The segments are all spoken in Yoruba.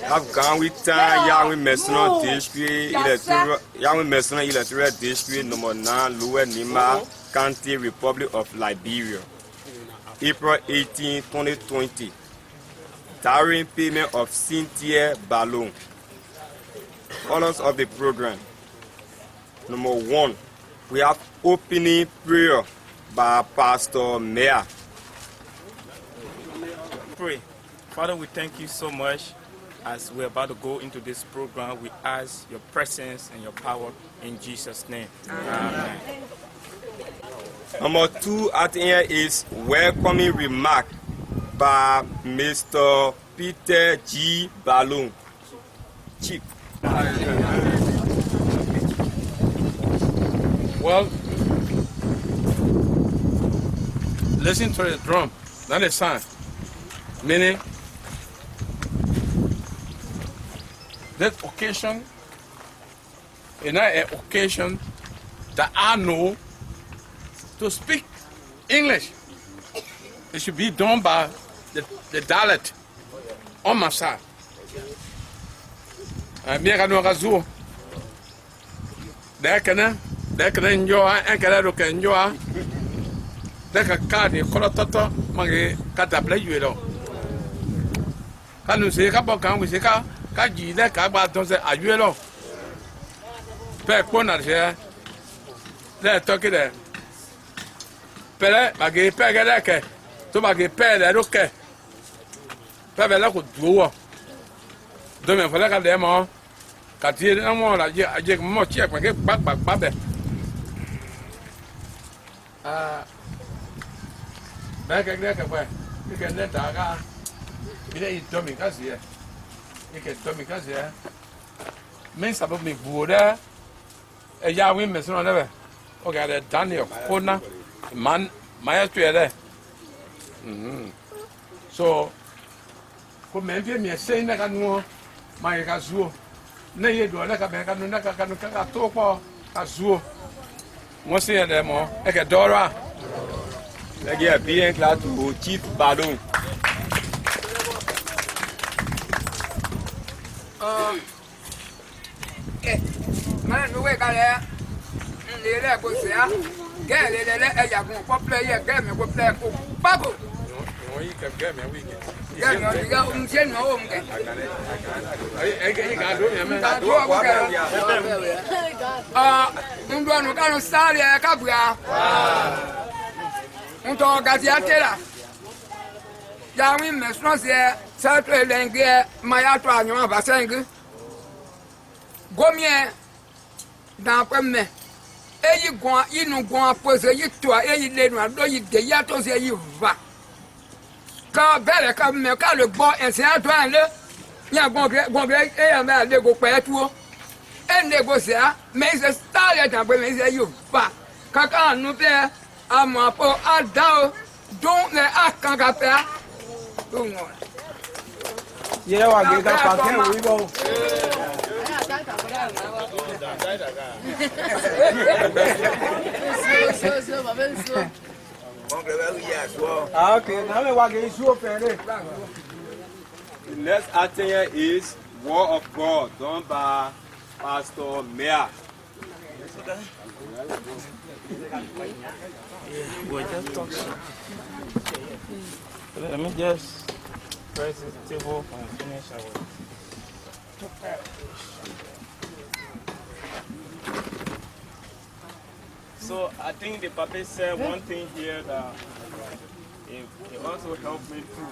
Afghanistan, Yahweh Messon District, Yahweh Messon Electoral District, number 9, Lower Nima County, Republic of Liberia. April 18, 2020. Tariff payment of Cynthia Ballon. Colors of the program. Number 1, we have opening prayer by Pastor Meyer. Pray. Father, we thank you so much. As we're about to go into this program, we ask your presence and your power in Jesus' name. Amen. Number 2 at the end is welcoming remark by Mr. Peter G. Ballon. Chief. Well, listen to the drum, not the sound. Meaning, that occasion is not an occasion that I know to speak English. It should be done by the dialect on my side. I'm here to go. There can enjoy and can enjoy. There can carry color toto, magi catapult you know. Can you see a couple of we say, Kaji, that Kaba don't say, are you alone? Pek Pona here. They're talking there. Pere, Magi Pegaleke, to Magi Pele, okay. Pavela could go. Don't you forget them all? Katir, no more, I get more check when I get back, Babe. Back again, you can let Daga. You know, it's Tommy Cassia. You can Tommy Cassia. Means about me, Buddha. A young woman, so never. Okay, the Daniel Kona, man, my there. So, for me, a saying that I know my Kazu. Nay, do like a Becanaka Topo, Kazu. Monsieur Demo, like a Dora. Again, being glad to Chief Ballon. Man, we got there. The go say, get it, I won't play a game and go play Paco. You can get me a weekend. You got home. Un cano stare a Capua. Un to Gaziatella. Yawin Mesnosia, Saturday Langue, Mayato, and your Vasang. Gomie, Dampeme. You go, you know, go up with you to a lady, and do you the Yatos you va. Car better come me, call the boy and say, I try to go great, and they go pay to. And they go there, makes a starlet and when say you va. Kaka, no there, I'm up or down. Don't let us come up there. Don't know. Yeah, I get up and we go. Okay, now we are so The next item is Word of God, done by Pastor Meyer. Let me just press the table and finish our. So I think the Papa said one thing here that it also helped me too.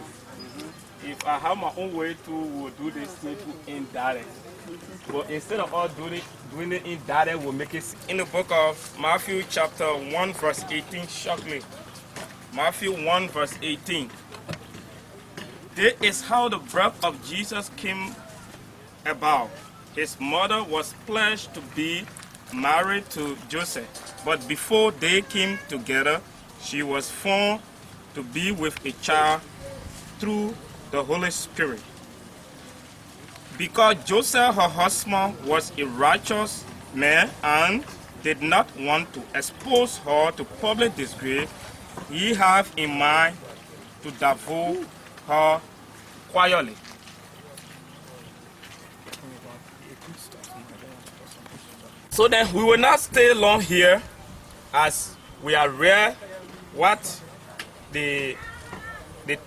If I have my own way too, we'll do this thing indirect. But instead of all doing it indirect, we'll make it in the book of Matthew chapter 1 verse 18 shortly. Matthew 1 verse 18. This is how the birth of Jesus came about. His mother was pledged to be married to Joseph, but before they came together, she was found to be with a child through the Holy Spirit. Because Joseph, her husband, was a righteous man and did not want to expose her to public disgrace, he had in mind to divorce her quietly. So then we will not stay long here as we are read what the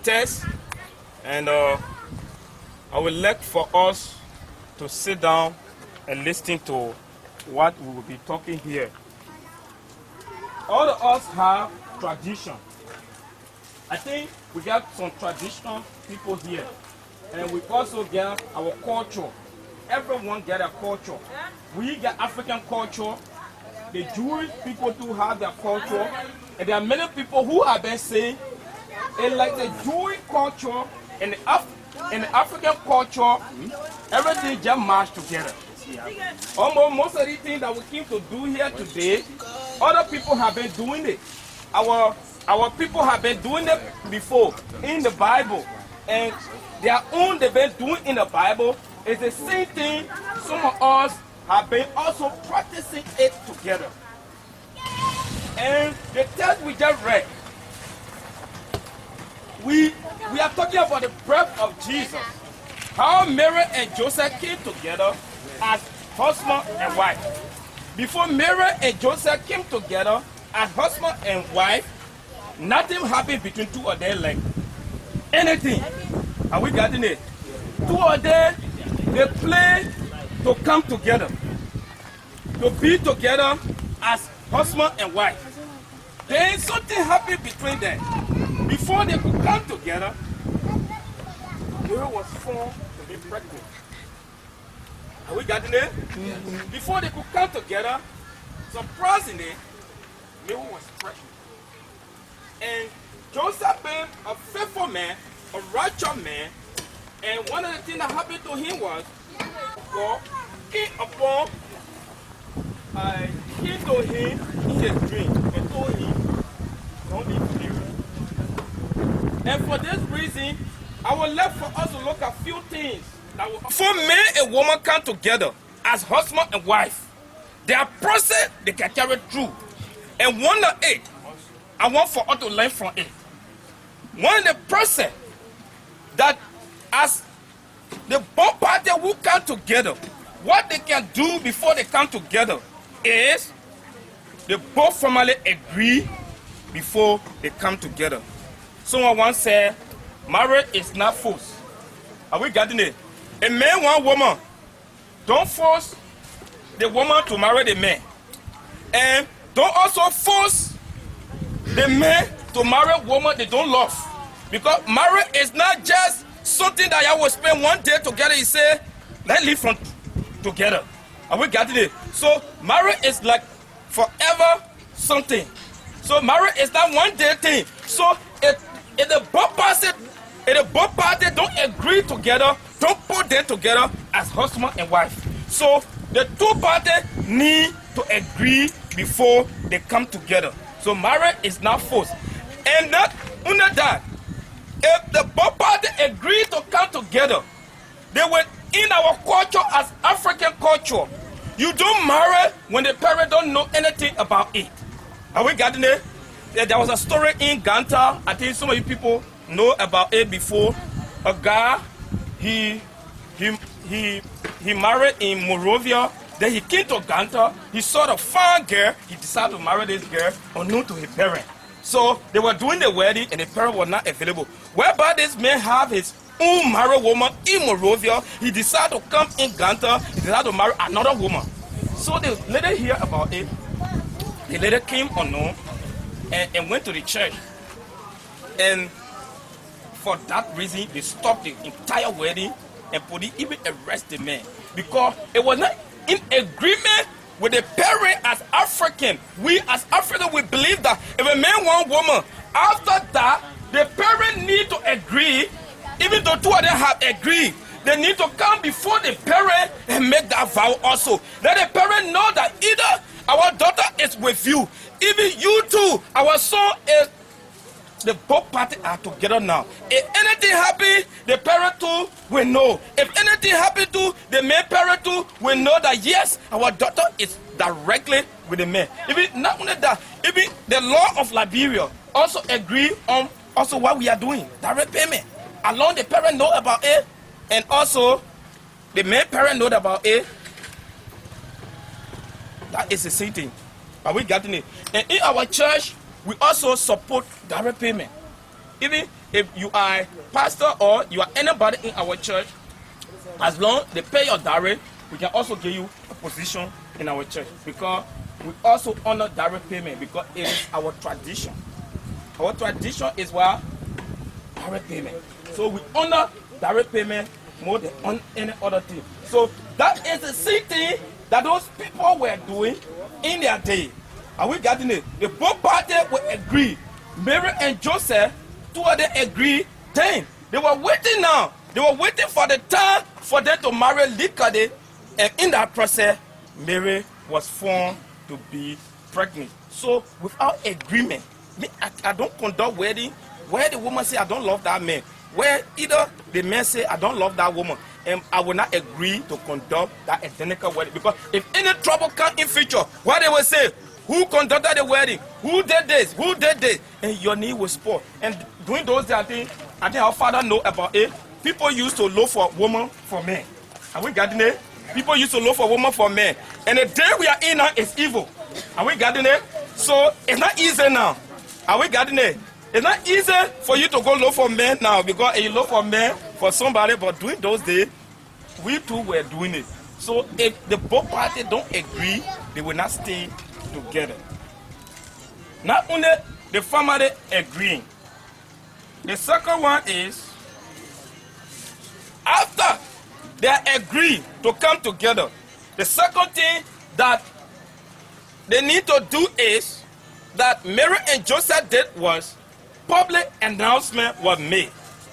text, and I would like for us to sit down and listen to what we will be talking here. All of us have tradition. I think we got some traditional people here, and we also get our culture. Everyone get a culture. We get African culture. The Jewish people do have their culture, and there are many people who have been saying, and like the Jewish culture and the African culture, everything just march together. Almost most of the things that we came to do here today, other people have been doing it. Our people have been doing it before in the Bible, and their own they've been doing in the Bible is the same thing. Some of us have been also practicing it together. And the text we just read, we are talking about the birth of Jesus. How Mary and Joseph came together as husband and wife. Before Mary and Joseph came together as husband and wife, nothing happened between two of them like anything. Are we getting it? Two of them, they planned to come together, to be together as husband and wife. Then something happened between them. Before they could come together, Mary was found to be pregnant. Are we getting it? Before they could come together, surprisingly, Mary was pregnant. And Joseph being a faithful man, a righteous man, and one of the things that happened to him was God came to him in his dream and told him, don't be married. And for this reason, I would like for us to look at a few things. Before man and woman come together as husband and wife, there are process they can carry through. And one of it, I want for us to learn from it. One of the process that as the both parties who come together, what they can do before they come together is they both formally agree before they come together. Someone once said, marriage is not forced. Are we getting it? A man, one woman. Don't force the woman to marry the man. And don't also force the man to marry a woman they don't love. Because marriage is not just something that you will spend one day together. You say, let's live from together. Are we getting it? So marriage is like forever something. So marriage is not one day thing. So if the both parties don't agree together, don't put them together as husband and wife. So the two parties need to agree before they come together. So marriage is not forced. And not only that, if the both parties agree to come together, they will, in our culture as African culture, you don't marry when the parents don't know anything about it. Are we getting it? There was a story in Ganta. I think some of you people know about it before. A guy, he married in Morovia. Then he came to Ganta. He saw a fine girl. He decided to marry this girl unknown to his parents. So they were doing the wedding and the parents were not available. Whereby this man have his own married woman in Morovia. He decided to come in Ganta. He decided to marry another woman. So the lady hear about it. The lady came unknown and went to the church. And for that reason, they stopped the entire wedding and police even arrest the man. Because it was not in agreement with the parent as African. We as African, we believe that if a man want woman, after that, the parent need to agree. Even though two of them have agreed, they need to come before the parent and make that vow also. Let the parent know that either our daughter is with you, even you too, our son is. The both parties are together now. If anything happen, the parent too will know. If anything happen to the main parent too will know that yes, our daughter is directly with the man. Even not only that, even the law of Liberia also agree on also what we are doing, direct payment. Along the parent know about it, and also the main parent know about it. That is the same thing. Are we getting it? And in our church, we also support direct payment. Even if you are a pastor or you are anybody in our church, as long as they pay your direct, we can also give you a position in our church, because we also honor direct payment because it is our tradition. Our tradition is what? Direct payment. So we honor direct payment more than on any other thing. So that is the same thing that those people were doing in their day. Are we getting it? The both parties will agree. Mary and Joseph, two of them agree. Then they were waiting now. They were waiting for the time for them to marry legally. And in that process, Mary was found to be pregnant. So without agreement, I don't conduct wedding where the woman say I don't love that man, where either the man say I don't love that woman, and I will not agree to conduct that identical wedding, because if any trouble come in future, what they will say, who conducted the wedding, who did this, and your knee will spoil. And during those days, I think our father know about it. People used to look for woman for men. Are we getting it? People used to look for woman for men. And the day we are in now is evil. Are we getting it? So it's not easy now. Are we getting it? It's not easy for you to go look for men now, because you look for men for somebody, but during those days, we too were doing it. So if the both parties don't agree, they will not stay together. Not only the family agreeing. The second one is, after they agree to come together, the second thing that they need to do is that Mary and Joseph did was public announcement was made.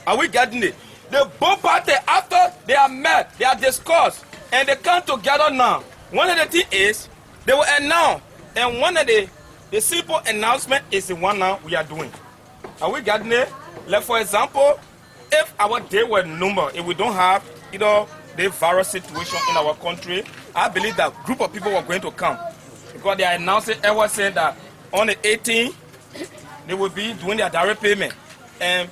Are we getting it? The both parties, after they are met, they are discussed, and they come together now. One of the things is they will announce, and one of the simple announcement is the one now we are doing. Are we getting it? Like for example, if our day were numbered, if we don't have the virus situation in our country, I believe that group of people were going to come, because they are announcing everyone saying that on the 18th they will be doing their direct payment, and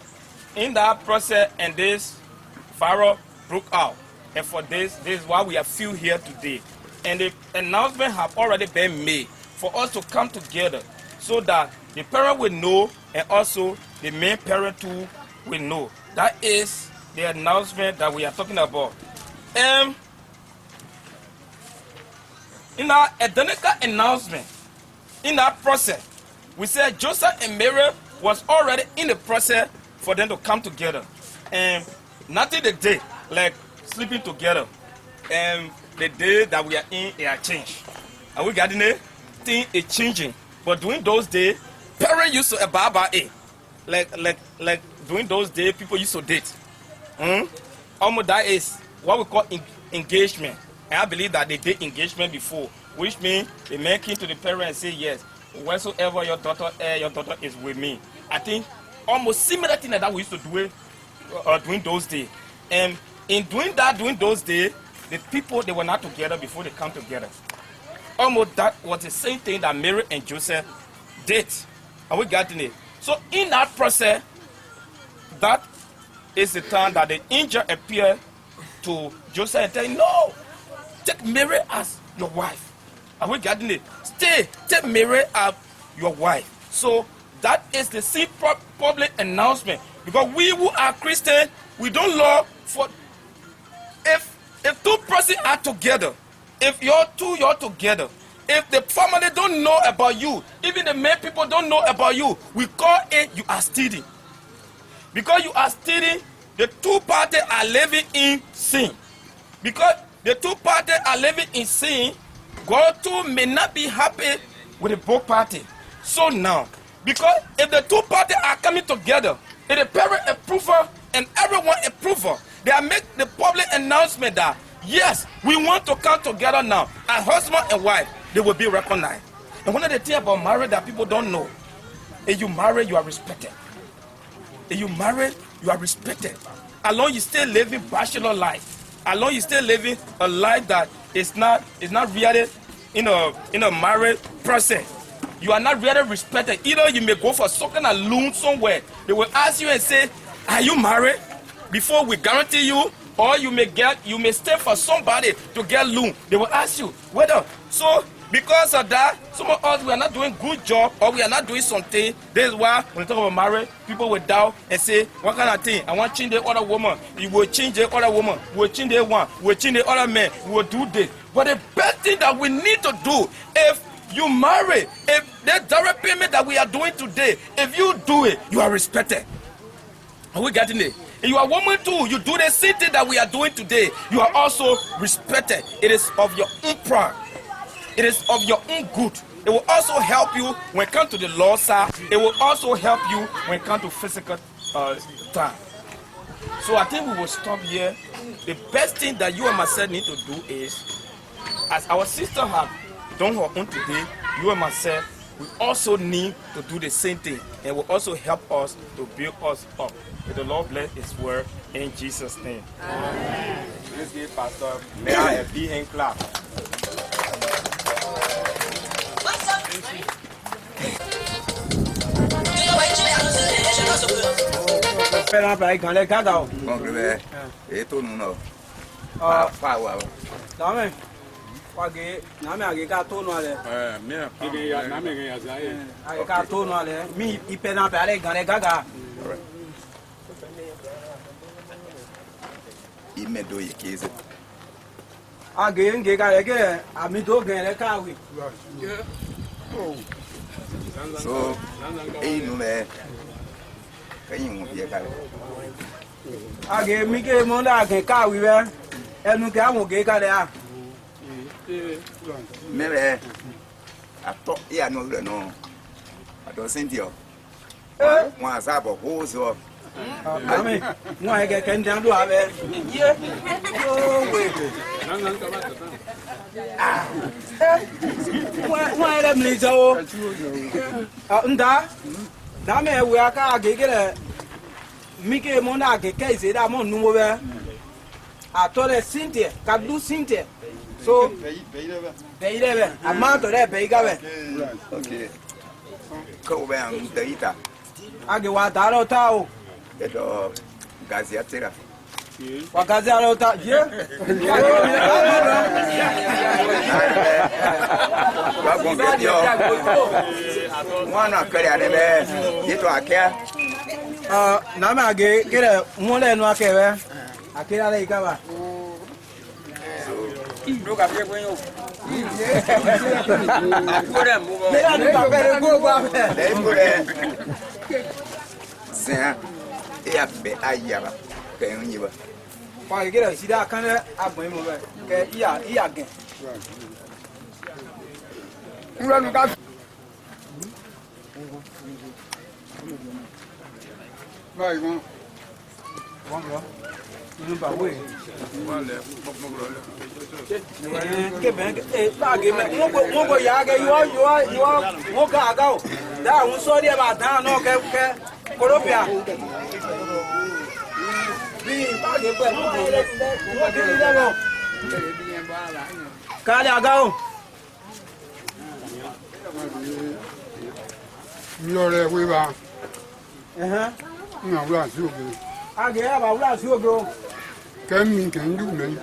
in that process, and this virus broke out, and for this is why we are few here today, and the announcement have already been made for us to come together so that the parent will know, and also the main parent too will know. That is the announcement that we are talking about. In our identical announcement, in that process, we said Joseph and Mary was already in the process for them to come together. And nothing the day, like sleeping together. And the day that we are in, it has changed. Are we getting it? Things is changing. But during those days, parents used to abide by it. Like during those days, people used to date. Almost that is what we call engagement. And I believe that they did engagement before, which means the man came to the parent and say, yes, wheresoever your daughter is with me. I think almost similar thing that we used to do it during those days. And in doing that during those days, the people, they were not together before they come together. Almost that was the same thing that Mary and Joseph did. Are we getting it? So in that process, that is the time that the angel appeared to Joseph and said, no, take Mary as your wife. Are we getting it? Take Mary as your wife. So that is the same public announcement. Because we who are Christian, we don't love for, if two persons are together, if you're together, if the family don't know about you, even the main people don't know about you, we call it you are stealing. Because you are stealing, the two parties are living in sin. Because the two parties are living in sin, God too may not be happy with the both parties. So now, because if the two parties are coming together, if the parent approval and everyone approval, they are make the public announcement that yes, we want to come together now as husband and wife, they will be recognized. And one of the things about marriage that people don't know, if you marry, you are respected. If you marry, you are respected. As long as you still living bachelor life, as long as you still living a life that is not really in a marriage process, you are not really respected. Either you may go for something alone somewhere, they will ask you and say, are you married? Before we guarantee you, or you may stay for somebody to get loan. They will ask you whether. So Because of that, some of us, we are not doing good job or we are not doing something. This is why when we talk about marriage, people will doubt and say, what kind of thing? I want to change the other woman. You will change the other woman. We will change the one. We will change the other man. We will do this. But the best thing that we need to do, if you marry, if the direct payment that we are doing today, if you do it, you are respected. Are we getting it? If you are a woman too, you do the same thing that we are doing today, you are also respected. It is of your own pride. It is of your own good. It will also help you when it comes to the law side. It will also help you when it comes to physical time. So I think we will stop here. The best thing that you and myself need to do is, as our sister have done her own today, you and myself, we also need to do the same thing. And will also help us to build us up. May the Lord bless His word in Jesus' name. Amen. Let's give Pastor Mera a big hand clap. Pera para quand les gars là. Bon, et tout le monde. Ah, Pas ouais. non mais. Pas que, non mais avec gars tout noir là. Mea pigi ya na me ya zai. Avec gars tout noir là. Mi il pera para les quand les gars. Il met deux équises. Ah, gain gars que ami do gain les cas oui. So, et nous mais quand ils vont bien carré. Ah, gain mi que mon là gain cas oui ben. Elle nous gars mon gain là. Mais attends, il y a nous le nom. Attends, Cynthia. Moi ça va rose. Non mais moi avec quelqu'un d'autre avec. Oh oui. Moi elle me dit oh. Ah nda. Na me we aka agege mi ke mon na agege se da mon numo be. Atore Cynthia, kabdu Cynthia. So pays lebe. Ama to le pays ga be. OK. Ko be am deita. Age wa daro ta o. Edo gaziatera. Wakazi alo ta je. Wa gon be dio. Moi na kere ade be. Dito akia. Na ma ge kere mo le nu akere. Akira le ikaba. Do ka pe yo. Mira ni ka pere go ba. Dai pure. Sen e a be ayaba. Ka yin yiba. Kwa kere sida kan agbon mo be. Ke iya gen. Ngani ka Vai, vamos. Vamos lá. Não vai oi. Que bem, pague, mo go ya ge yo mo ga ga o. Da un so dia ba dan no ke koropia. Bi pague pe mo ke ni da mo. Ka ya ga o. Lore wiba. Na wula si oge. age ya ba wula si ogo. Ke mi ke ndu me.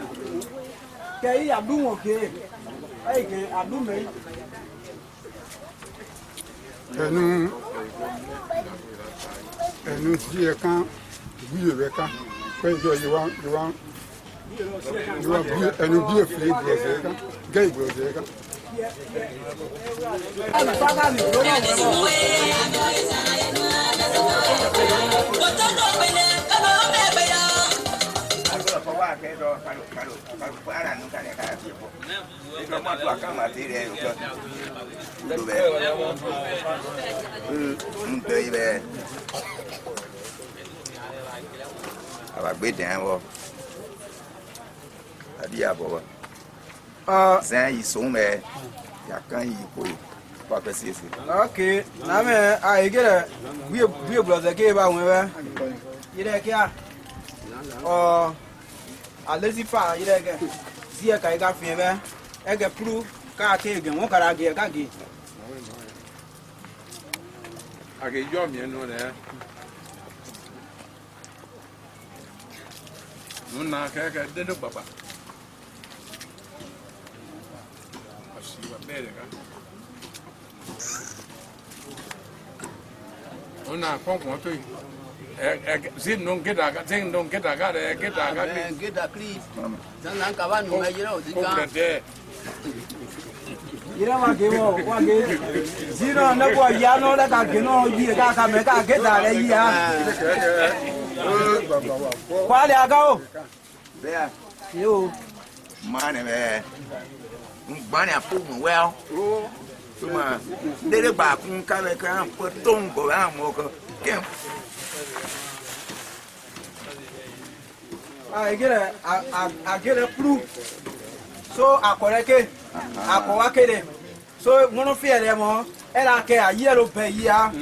Ke yi adu won ke. Ai ke adu me. Ẹnu sí ẹ kan gbúyè rẹ ká pé ìjọ ìwà ẹnu bí èfìlè ìbùrọ̀sẹ̀ ká gẹ́ ìbùrọ̀sẹ̀ ká. Zan yi so me ya kan yi ko pa pe sisi. Okay, na me a igere buye brother ke ba won we. Ire ke a. Alezi fa ire ke. Si e ka ga fin be. E ke pru ka ke ge won kara ge ka ge. Age yo mi enu ne. Nuna ke de do papa. On a pas compris. Si non get a thing, don't get a got a get a Get a clip. Zanang kawan mo ngayon o di ka. Ira wa ge zero na kwa ya no la ka ge no yi ka me ka ge da le yi ha. Kwa le aga o. Be a. Yo. Man be. Gbani apu mo well. Tuma. Dele ba kun ka be kan po ton go a mo ko. Kem. I get a proof. So I correct I correct it. So one of fear them all. And I care a yellow pay year. 1,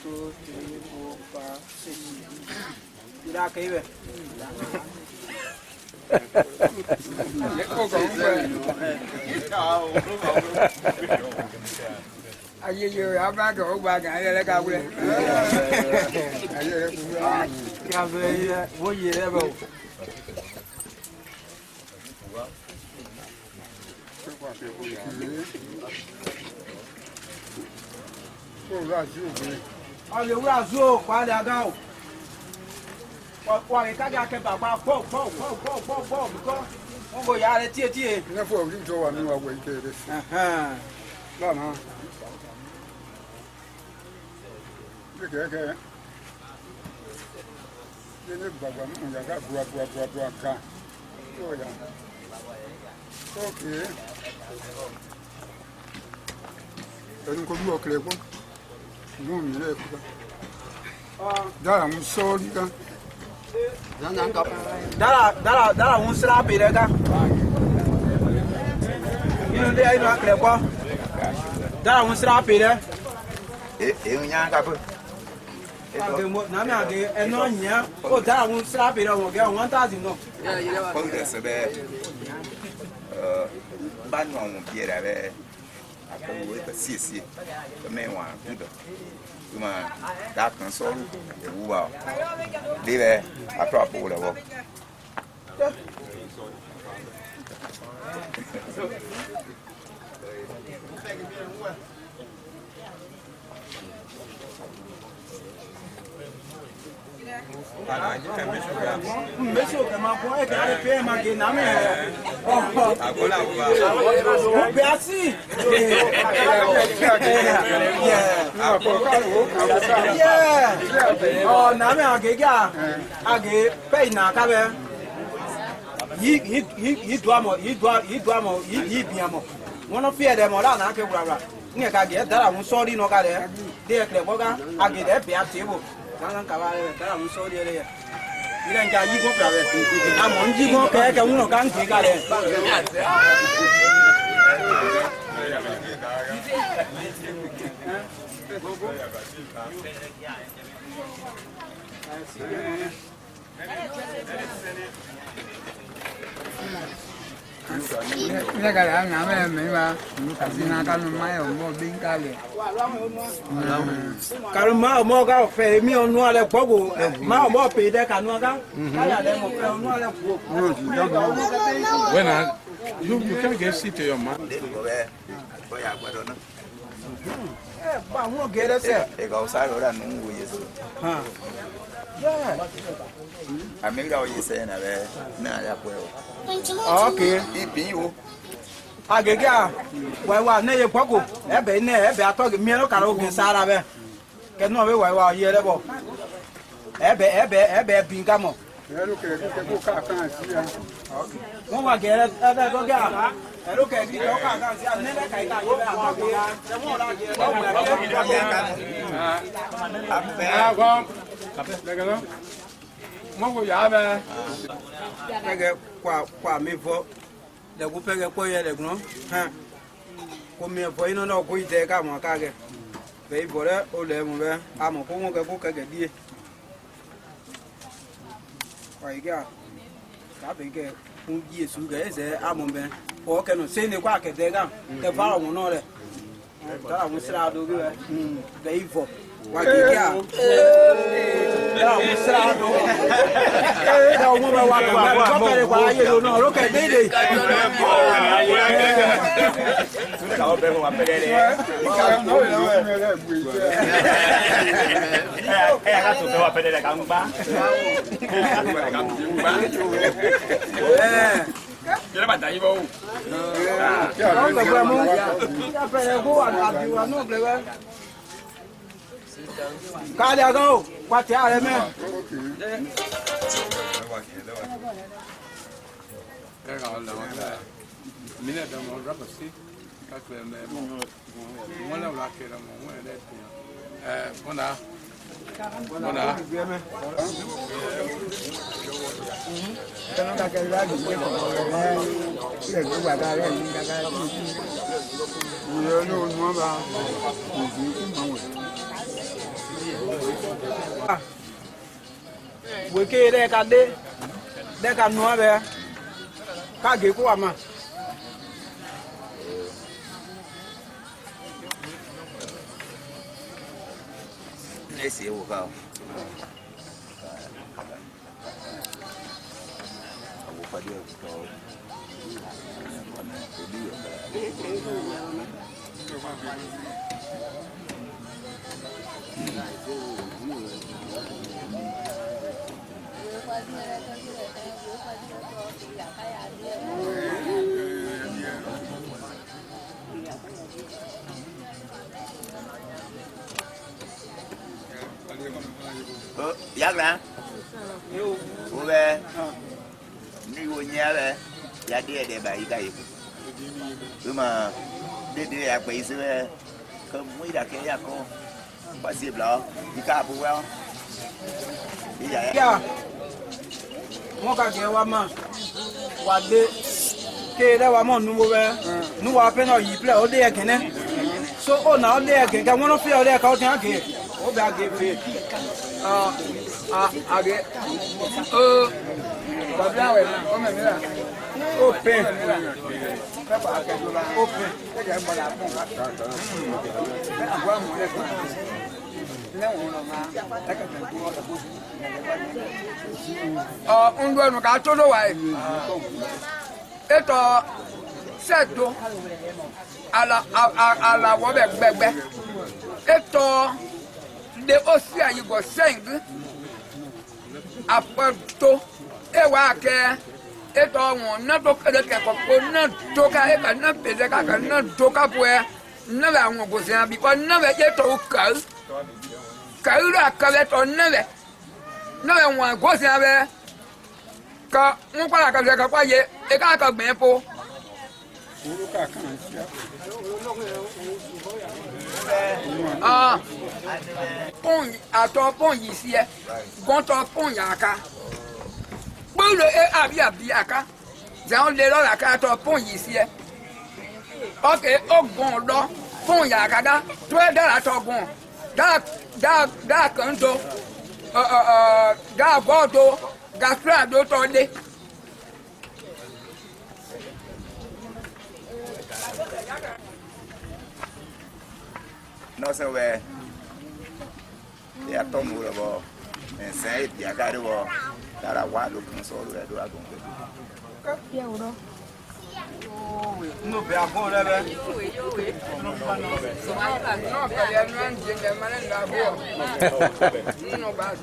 2, 3, 4, 5, 6. Did I cave it? Ayo apa kau bagai ada kau boleh. Kau boleh, boleh le bau. Olha o azul, qual é a Olha, cadê a quebra? Pô, vamos olhar, tia. Não foi o que eu não aguentei desse. Aham. Lá não. O que é? Ele baba não já boa cá. Olha. Ok. Eu não comi o clego. Não me lembro. Dá um sol, tá? Zanang kawan. Dara un sra pe le ga. Inu de ai na kle ko. Dara un sra pe le. E nya ka po. Age mo na me age eno nya. O dara un sra pe le o ge 1000 no. Ko de se be. Ban wa mo pie da be. Ako wo ka si. Ko me wa ku do. Tuma da kan so e wu ba. Dile a proprio le wo. Monsieur que ma point que le paie ma ge na me. Agola uba. Merci. Oh, na me age ga. Age pay na ka be. Yi do amo, yi bi amo. Wọ́n fi ẹ̀dẹ̀ mọ̀ láàrín àkẹ́ wùràwùrà ní ẹ̀ka gẹ̀ẹ́ dára mú sọ́ọ́rí náà kàrẹ̀ dé ẹ̀kẹ́ bọ́gá agẹ̀dẹ̀ bẹ̀ àtẹ́bò láàrín kàwà rẹ̀ dára mú sọ́ọ́rí ẹ̀rẹ̀ ilẹ̀ ń jẹ́ ayígbọ́n kàrẹ̀ àmọ́ ń jígbọ́n kẹ́ẹ̀kẹ́ wúnà ká ń gbé kàrẹ̀. Ini kalau nama memang kasih nakal rumah yang mau bingkai. Kalau mau kau femi onu ale pogo mau pede kanu kan kala le mo fe onu ale pogo. When you can get seat to your man. De ko be. Ko ya gba do na. Ba won gere se. E ga o sa ro ra nu wo yeso. Ha. Yeah. Amiga o yese na be na ya ko. Okay. Ibi wo. Agege a wa ne ye pogo ebe atọ mi no kara ogun sara be. Ke no we wa ye re bo. Ebe binga mo. Ele quer que eu caca assim. Wọ́n wà gẹ̀ẹ́rẹ́ ẹgbẹ́ gọ́gẹ́ àrá ẹ̀rọ kẹ̀ẹ́dì ọkà kan sí ànílẹ̀ kàíkà yìí bẹ́ẹ̀ àtọ́gbé ẹ̀wọ̀n ọ̀la gẹ̀ẹ́rẹ́ pẹ́gẹ́ kwa mi fọ́ lẹ́kú pẹ́gẹ́ pọ́ yẹ lẹ́gùn kó mi ẹ̀fọ́ iná náà kó ìtẹ́ káàmù káàkẹ́ bẹ́ẹ̀ ìbọ̀ rẹ̀ ó lẹ̀ mú bẹ́ẹ̀ àmọ̀ kó wọ́n kẹ́ kó kẹ́kẹ́ díẹ̀ wàyíkẹ́ à káàbẹ̀kẹ́ fún Jésù gẹ̀ẹ́sẹ̀ àmọ̀bẹ̀ ọ̀kẹ́nu sẹ́ni kó àkẹ́tẹ́ gà kẹfà ọ̀hún náà rẹ̀ tọ́lá àwọn síra àdógó rẹ̀ bẹ́ẹ̀ ìfọ̀ wàyíkẹ́ à tọ́lá àwọn síra àdógó rẹ̀ ọmọ bẹ̀ wà kọ́ bẹ̀rẹ̀ wà ayé lónà ọ̀rọ̀kẹ́ déédéé. Weke de ka de ka no be ka ge ko ama esse o carro. Vou fazer o carro. Giác nè, cô bé, đi vô nhà bé, giá đi để bảy cái, cứ mà đi ăn bảy xưa, không mấy đặc cái nhà cô, bà xếp lọ, đi cá bù không, đi vậy. Mo ka ge wa ma, wa de, ke de wa mo nu be, nu wa pe no yi ple o de e kene, so o na o de e kene, ka mo no fi o de ka o tin age, o be age fe. Age babla we o me mira o pe o pe e ga mo la pon ka agwa mo le pa le won lo ma e ka tu o ta ko ndo no ka to do wa e to seto ala wo be gbegbe e to de aussi à Yugo 5 après tout et wa ke et on na to de ke ko na to ka e ba na pe de ka na to ka po e na ba won go se bi ko na be je to ka ra ka le to na be won go se be ka won pa ka se ka pa ye e ka gbe po pon ato pon yisi e gonto pon yaka bolo e abi aka za on le lo la ka to pon yisi e okay o gon lo pon yaka da to e da la to gon da kan to da bodo ga fra do to de nó sẽ về để tôm mua được bò sẽ thì cái đó bò đã là quá được không số rồi đó cũng cấp nhiều đâu no be abo le be no pele no anje de mane da bo no ba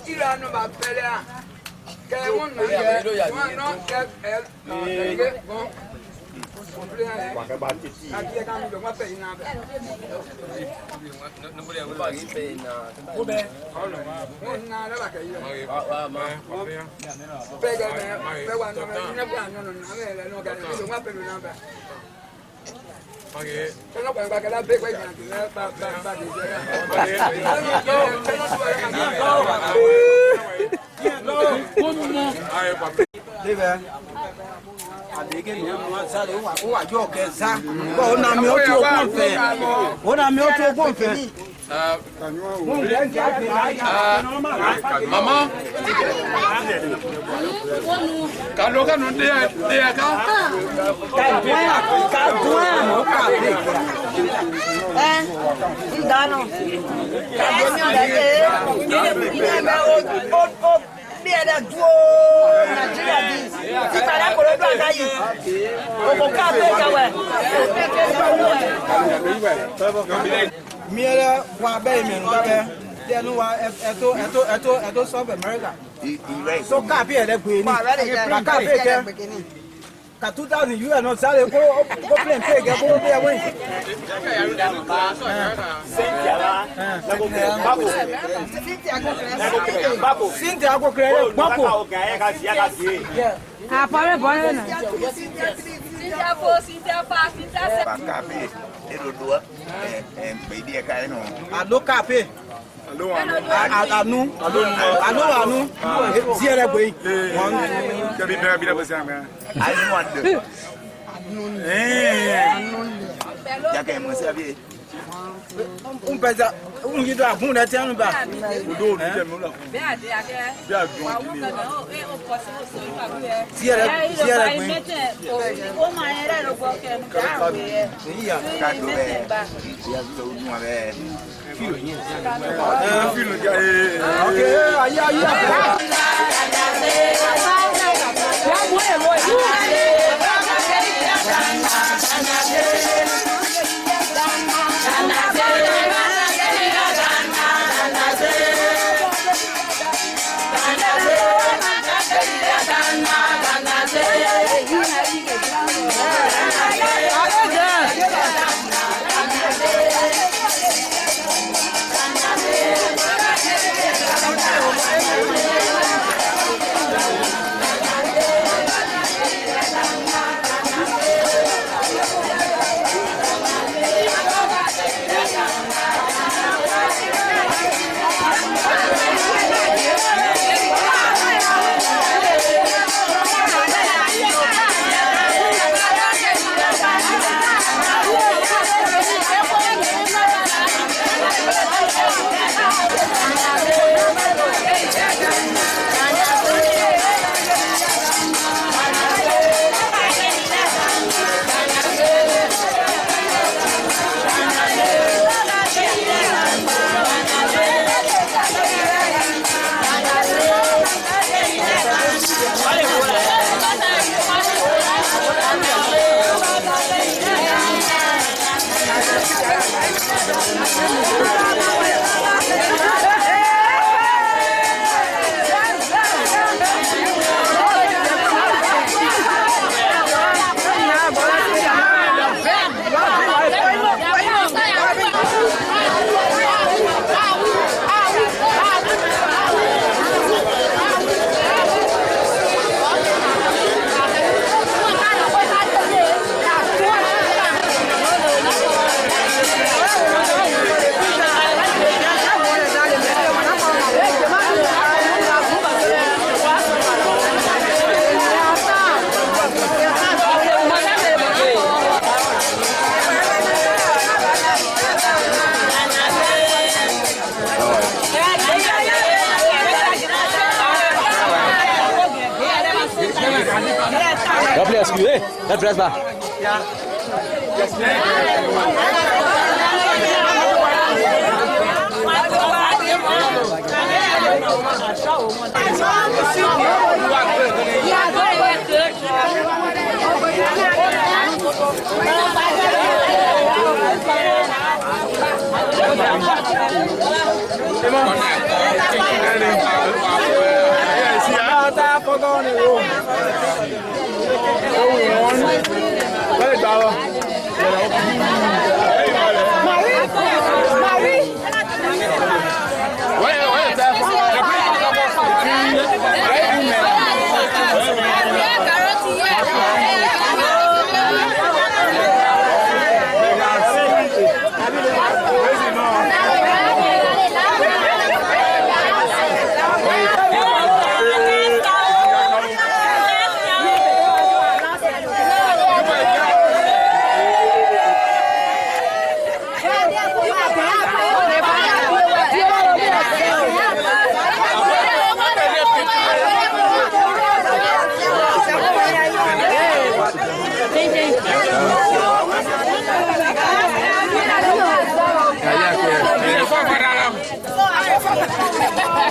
ira no ba pele a ke won no ye won no ke ke bon aquí acá mi lo va a pedir nada no podía ocupar aquí pena nada la que yo pega cuando me no no que lo va a pedir nada Okay. Pero no para que la pegue adege ni mo sa le wa jo ke sa o na mi o to gbon fe o na mi o to gbon fe Mama kalau kan dia kan ka dua mo ka pe ndano ka demi o de South America. So copy at the Queen. Ka 2000 you no sale go play pay go be away. Cynthia go create bako. Ah, pare bora na. Cynthia for Cynthia pa Cynthia. Copy. Ero dua. Be dia ka no. Alo copy. Anu. Zero boy. Jadi bila bersama. Anu ada. Jaga emosi abi. Pesa yido agun da tianu ba. Odo je mi lo. Be ade ake. Bi agun. Wa mu na o o possible so ifa bi e. Zero boy. O ma era ro gbo ke mu da we e. Iya. Ka do be. Ya do nu abe. Filo ja Okay, aya. Wa mu e mo yi. That dress ba?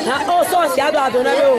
Oh, so si ado ado na lo.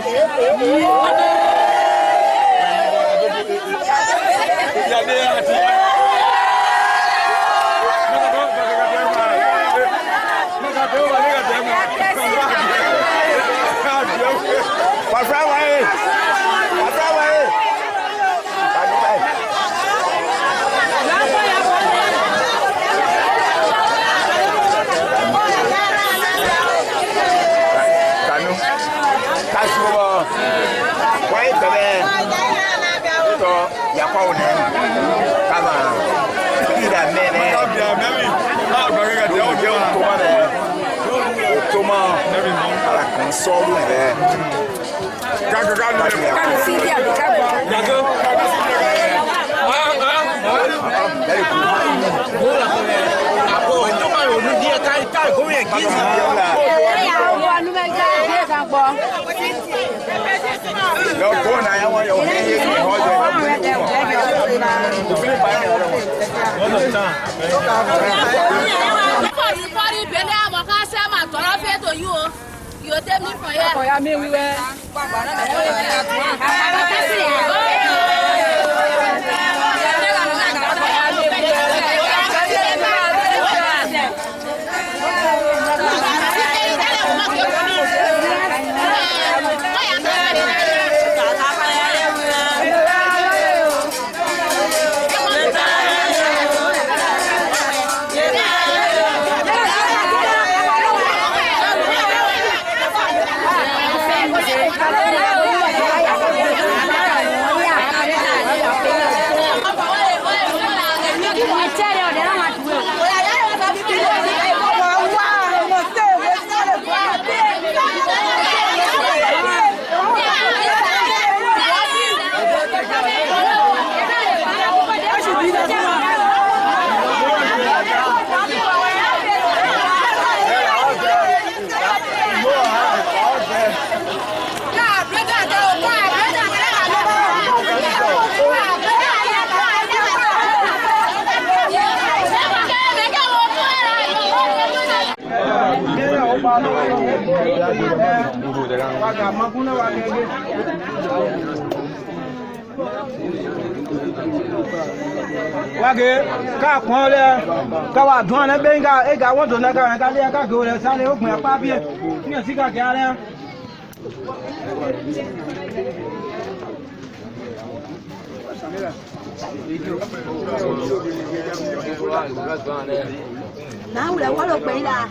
You take me from here. Oh, yeah, me we were. Wage ka pon le ka wa dun na be nga e ga won do na ka le ka go le sale o gbin apa bi ni si ka ke ale Now we want to pay that.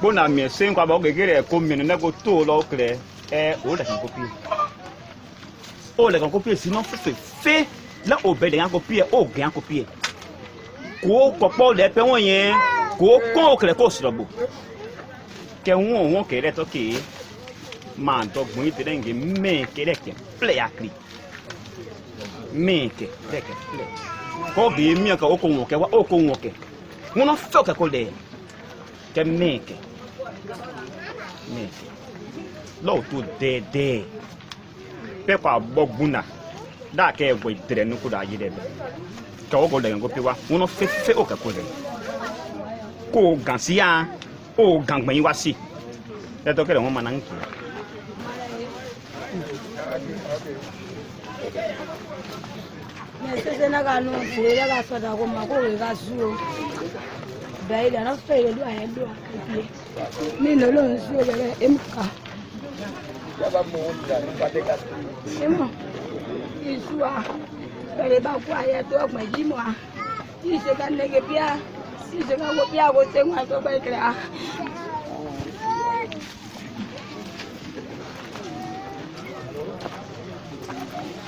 Bona mi sen kwa ba gegere ko mi ne ko to lo kle o le kan copie o le kan copie sinon fait là o be de kan copie o gan copie ko popo le pe won yen ko kon o kle ko srobo ke won ke re to ke ma do gbon ite nge me ke le ke play akri me ke le ke play ko bi mi ka o ko won ke wa o ko won ke won no fe ka ko le ke meke lo tu de pe kwa bogbuna da ke go dire no ko da yi de ka o go le go pe wa uno fe o ka ko le ko gansia o gangban wa si e to ke le won manan ki Nesse na ga no se ga so da ko ma ko ga su dai da na fe do ayen do akati ni no lo nsu bere emka Baba mo da pa de ka. emo isua bere ba kwa ya to ma ji mo a ti se ga ne ke pia si se ga go pia go se ngwa to ba kra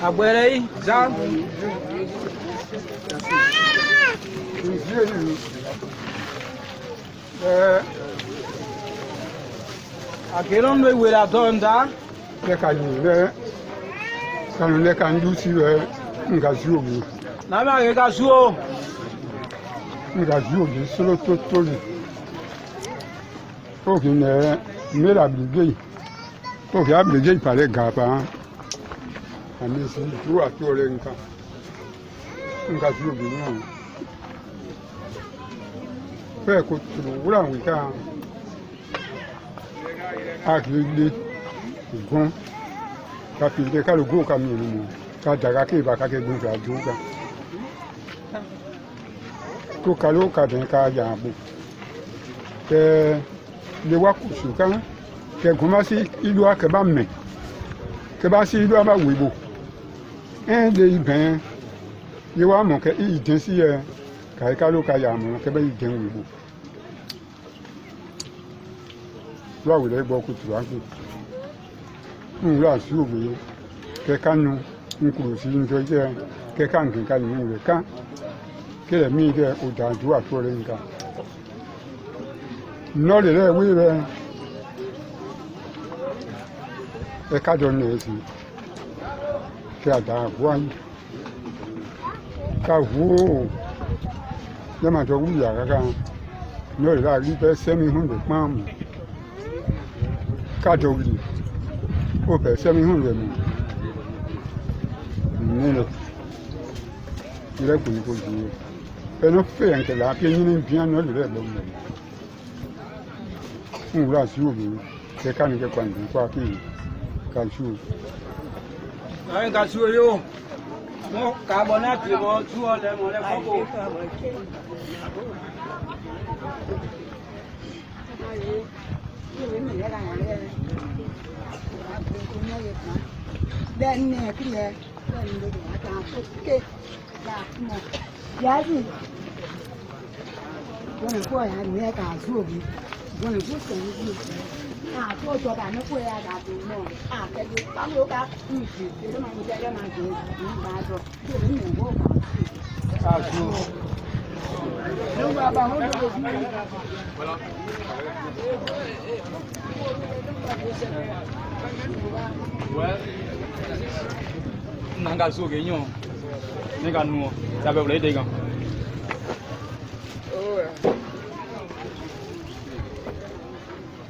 Agbere yi za. Akelo no we la donda. Le ka ni le kanu le kan du si we nga zuo bi Na ma ke ka suo. nga zuo bi solo to ni o ki ne me la brigade o ki a brigade pare ga pa ami si tu a to le nga zuo bi no pe ko tu wura wi ka a ki le gun ka fi de ka lo go ka mi ni ka daga ke ba ka ke gun ka ju ka to ka lo ka den ka ya bu ke le wa ku su kan ke gun ma si ilu a ke ba me ke ba si ilu a ba wi bo en de iben ye wa mo ke i den si e ka lo ka ya mo ke ba i den wi bo lo wi le gbo ku tu an ku la su bi ke kanu nkuru si njo je ke kan kan ni we kan ke le mi de o da ju a to le nka no le we be e ka do ne si ke ada gwan ka hu ya ma do wu ya ka no le la ri be se mi hun de pam ka do wi o pe se mi hun le mi nene ile ku ni ko ji e no fe anche la che ni bien no le bo mo un la su bi che kan che quando qua qui ka su Na ka suo yo. Mo carbonate mo suo le mo le foko. ben ne ki ne ben de ta ko ke da mo ya ji wọ́n kọ́ ya ní ẹ̀ka àtúròbí wọ́n lè fún sẹ́yìn bí àti ọjọba ní kó ya dàbí mọ́ àtẹ̀lé pálọ́gà ìfì èdè máa ń jẹ́ ẹ̀rọ máa jẹ́ nígbà àjọ tí èmi ní ìwọ́ ọ̀gá àti nígbà bá wọn lè fi nanga suge nyo nega nuo sabe ole de gan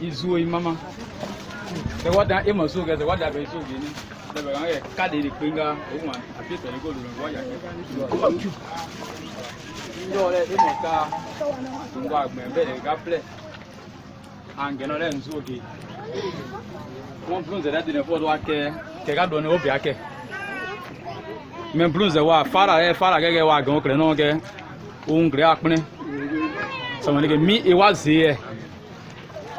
izuo mama de wada e mo suge de wada be suge ni de be gan e kade ri pinga o wa abi pe ni ko lu wa ya yo le e mo ka ngwa gbe be de ga ple angeno le nzuge won plunze da de fo do ake ke ga do ni obi ake men plunze wa fara gege wa gan okre no ge un gre apne so mo ni ke mi e wa ze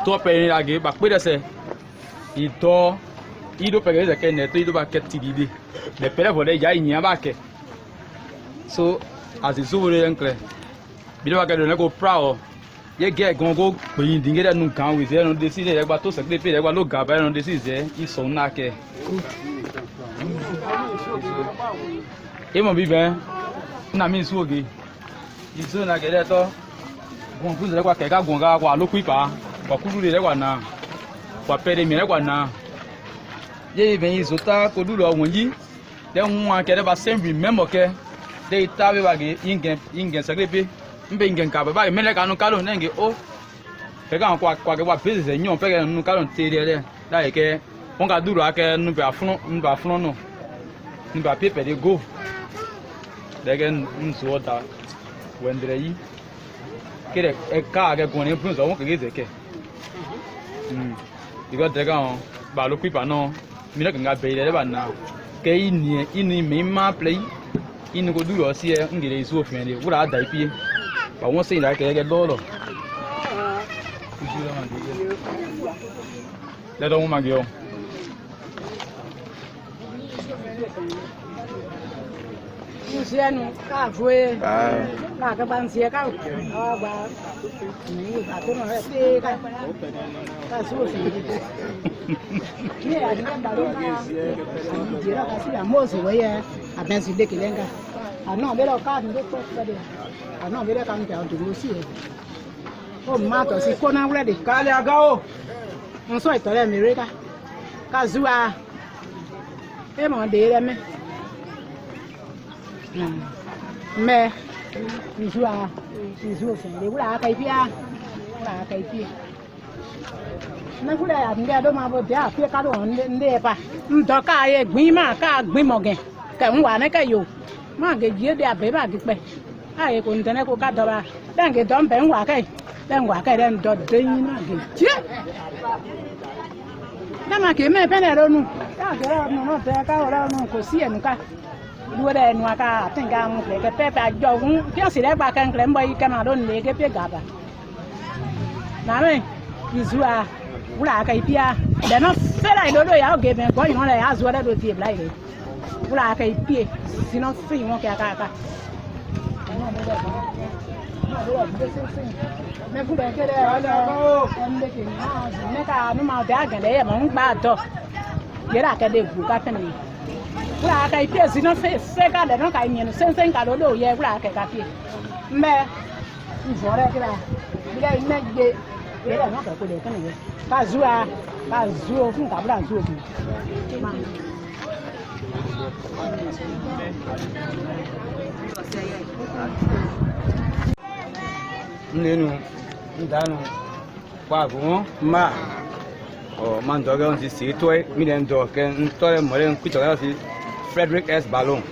to pe ni age ba pe dese ito ido pe geze ke ne to ido ba ke tibidi le pere vo de ya yin ba ke so as is over enkle bi do ba ke do ne go proud ye ge gan go pe yin dinge nu kan wi ze no de si le gba to se pe le gba lo ga ba no de si ze iso na ke emo bi ben na mi su oge iso na gele to gon fu le kwa ke ga gon ga kwa lo ku ipa kwa kuru le kwa na kwa pere mi le kwa na ye ben iso ta ko du lo won yi de won ke de ba sembi memo ke de ta be ba ge ingen sagrepe mbe ingen ka ba me le ka nu ka lo nenge o ke ga kwa ke wa pese se nyon pe ke nu ka lo tere le da ke won ka du lo ake nu ba funu no ni ba paper de go degen nso da wendre yi kire e ka ga gon ni pun so won ke zeke digo dega on ba lo pipa no mi na nga be de ba na ke ini mi ma play ini ko duro si e ngire isu ofin de wura da ipie ba won se ila ke lo lo le do mo magio Luciano, cá foi. Lá que ban sia cá. Ah, ba. Ni ba tu no re cá. Cá su si. Ni a ni ba lo na. Ni ra cá si a mo so we a ben si de que lenga. Ah no, ve lo cá ni de to pa de. Ah no, ve lo cá ni ka tu lo si. O ma to si ko na wre de. Ka le aga o. Mo so ito le mi re cá. Cá zu a. E mo de re me. Mẹ đi xua phải để là cây pia là cây pia nó cũng là người đó mà bây giờ pia cá đồ ăn đẹp à đó cá ấy gbìn mà cá gbìn mò kẹt cái ông này cái dù mà cái gì đẹp bé mà cái bé ai cũng thế này cũng cá đó à đang cái đón bé ông cái đang đang đó đến nó cái chết nó mà cái mẹ bên này đâu nè cái đó nó bé cá đó nó có xiên cá dua de nua ka tenga mu ke pepe ajo un ti o si le gba kan kle mbo ike ma do le ke pe gaba na me izua wura ka ipia de no fera idodo ya oge me go yin le azu de do ti bla ile wura ka ipie sino fi won ke aka me ku de ke de ala en de ke na me ka no ma de aga le mo ngba do yera ka de bu ka tani wura ka ipie sino fe ka de no ka yin sen ka do ye wura ka ka pie me nzore kira bi ga ina je yera no ka ko de kan ye ka zuo fun ka bra zuo bi nenu ndanu kwa gun ma o man do gan si to mi den do ke ntore mo le nkuto ga si Frederick S Ballon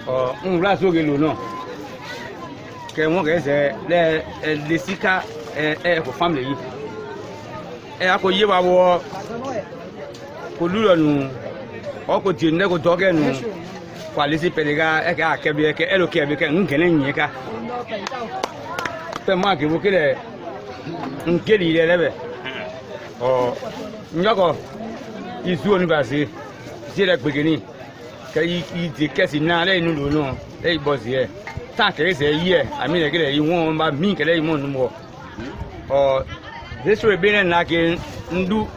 o nra so ge lo no ke won ke se le sika ko family yi ko ye wa wo ko lulo nu o ko ti ne ko do ge nu kwa le si pedega ke akebi ke elo ke bi ke ngene nyi ka pe ma ke wo ke le nkeli le lebe o nyoko isu oni basi si le gbegeni ke yi ti kesi na le inu lo no e bosi e ta ke se yi ami le ke le yi won ba mi ke le yi mo nu mo o this be na ke ndu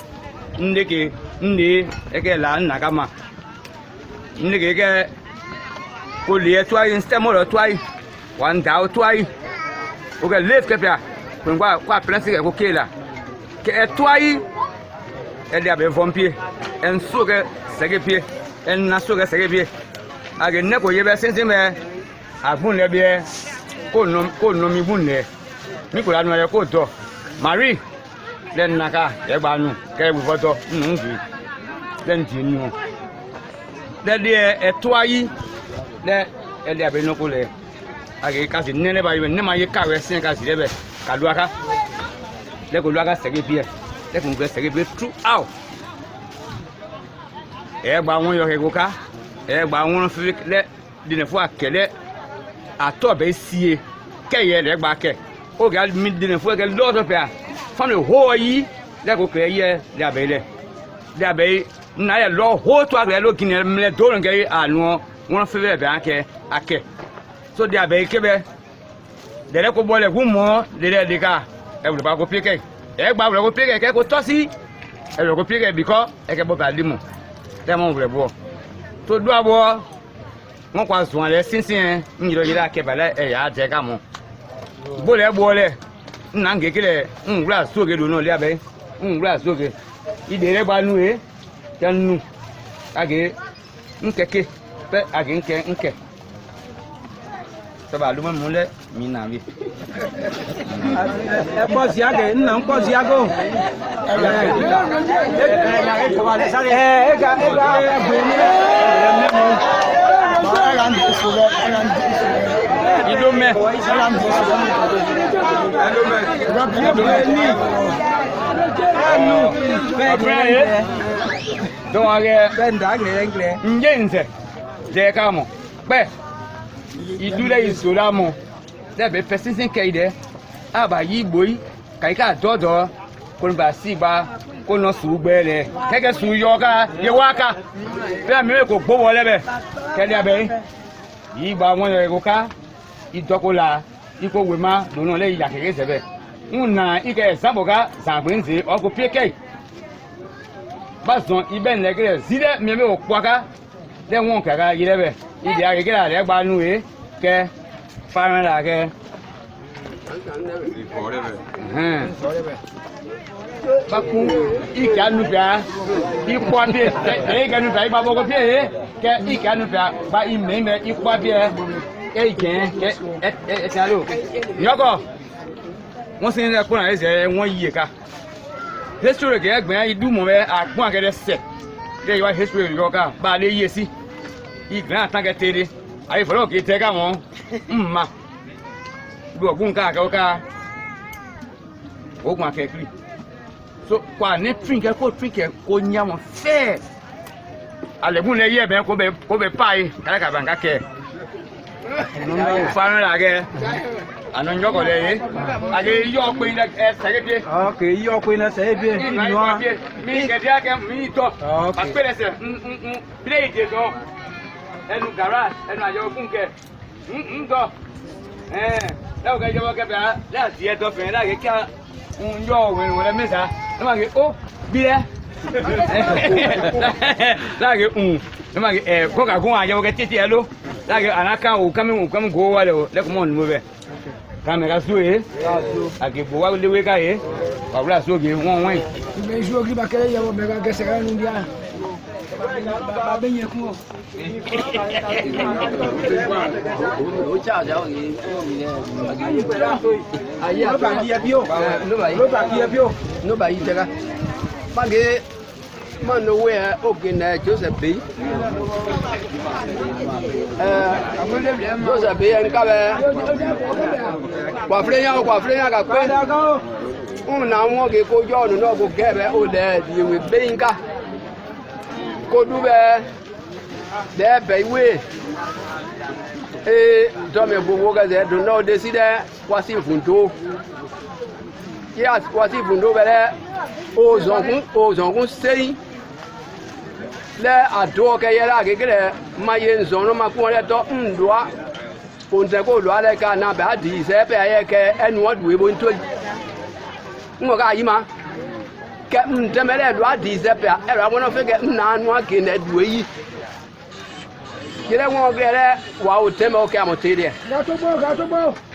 ndeke nde e ke la na kama ndeke ke ko le twai instemo lo twai wan dao twai o ke left ke pia kwa plensi ke ko kela ke twai e dia be vompie en soge sege pie en na soge sege pie age ne ko yebe sense me agun le bie ko no mi bunne mi ko la no ye ko do Marie len naka e gba nu ke bu foto ngi len ti nu le die e twai le e dia be no ko le age ka si nene ba ne ma ye ka we sin ka si lebe ka lu aka le ko lu aka sege pie le ko ngbe sege pie throughout e gba won yo ke go ka e gba won fi le dine fo akele ato be sie ke ye le gba ke o ga mi dine fo ke lo to pe fa le ho yi le ko ke ye le abe na ye lo ho to agbe lo kini le do nge anu won fi be ake so de abe ke be de le ko bole gu mo de ka e wo ba ko pe ke e gba wo ko pe ke ko to si e wo ko pe ke biko e ke bo ba limu temo vle bo to do abo won kwa sun ale sinsin njiro yira ke bale e ya je ka mo bo le nna ngekele nwura soge do no le abe nwura soge idere gba nu e tanu age nkeke pe age nke Ça va, le même lait, minavi. Ziage, non, pas Ziago. Donc, il doit y solamon. Debe persistent kaide. Aba yi boy. Kaika dodo. Kon ba siba. Kono sugbele. Keke su yoga. Yewaka. Fe mi ko gbowo lebe. Kele abe. Yi ba won yo ka. Idokola. Iko wema dono le ya keke sebe. Una ike saboga sangbinze o ko pieke. Bazon iben legre zile mi me o kwaka. De won kaka yilebe. Ide age kira le gba nu e ke faran la ke baku ika nu bia ipo bi e ga nu bia ba bo ko bi e ke ika nu bia ba i me me ipo bi e gen ke e talo yoko won sin le ko na ese won yi ka history ke egben idu mo be agbon akede se de yo history yoka ba le yi si igran tangetere ayi folo ki te ka won mma do ogun ka ka ogun akekri so kwa ne drink ko nya won fe alegun le ye be ko be pai kala ka ban ka ke no fa la ke anon yo ko le ye age yo pe na se bi okay yo pe na se bi no mi ke dia ke mi to pa pele se play de do ẹnu garage ẹnu àjọ fúnkẹ ńgọ lẹ́wọ̀n kẹjọ wọ́n kẹfẹ́ láti ẹ̀tọ́ fẹ̀rẹ̀ láàgé kí ń yọ òwèrè wọlé mẹ́ta lọ́wọ́n kẹ ó gbílẹ̀ láàgé lọ́wọ́n kẹ kọ́kà gún àjọ kẹ títí ẹ ló láàgé ànáká òkàmí gò wọlé o lẹ́kùn mọ́ nínú bẹ̀ kàmẹ́ka sóye àgègbò wá léwé káyé wàhálà sóge wọ́n wọ́n yìí. ìgbẹ́ iṣu ògì bá kẹ́lẹ́ yẹ̀wò mẹ́ka gẹ̀ẹ́sẹ̀ rẹ̀ nù díà bàbá bẹ́ẹ̀ yẹ kún ọ. ó ṣàjà òye ayé ló bá kí ẹ bí ó ló bá yí jẹ́ká báńkì máa ń owó ẹ òkè náà Joseph Bey Joseph Bey ẹni kábẹ́ kwàfúrẹ́yà kà pé ń nà wọ́n kì í kójú ọ̀nà náà kò gẹ́bẹ́ ó lẹ̀ ìwé bẹ́yìn ká kodu bɛ dɛ bɛ iwe dɔmɛ gbogbo kɛsɛ dundɔ desi dɛ wasi fundo yi wasi fundo bɛ dɛ ozɔnkun seyi lɛ adoɔ kɛ yɛlɛ akeke lɛ ma ye nzɔnɔ ma kún lɛ tɔ ŋdɔa ontɛ ko lɔa lɛ ka na bɛ adi sɛ pɛ ayɛ kɛ ɛnuɔ duwe bo ntoli ŋgɔ ka yi ma. Kɛ ntɛmɛ lɛ do adi zɛpɛ ɛlɛ awɔnɔ fɛ kɛ nanu ake nɛ do eyi yɛlɛ ŋɔ kɛ lɛ wa o tɛmɛ o kɛ amɔ te deɛ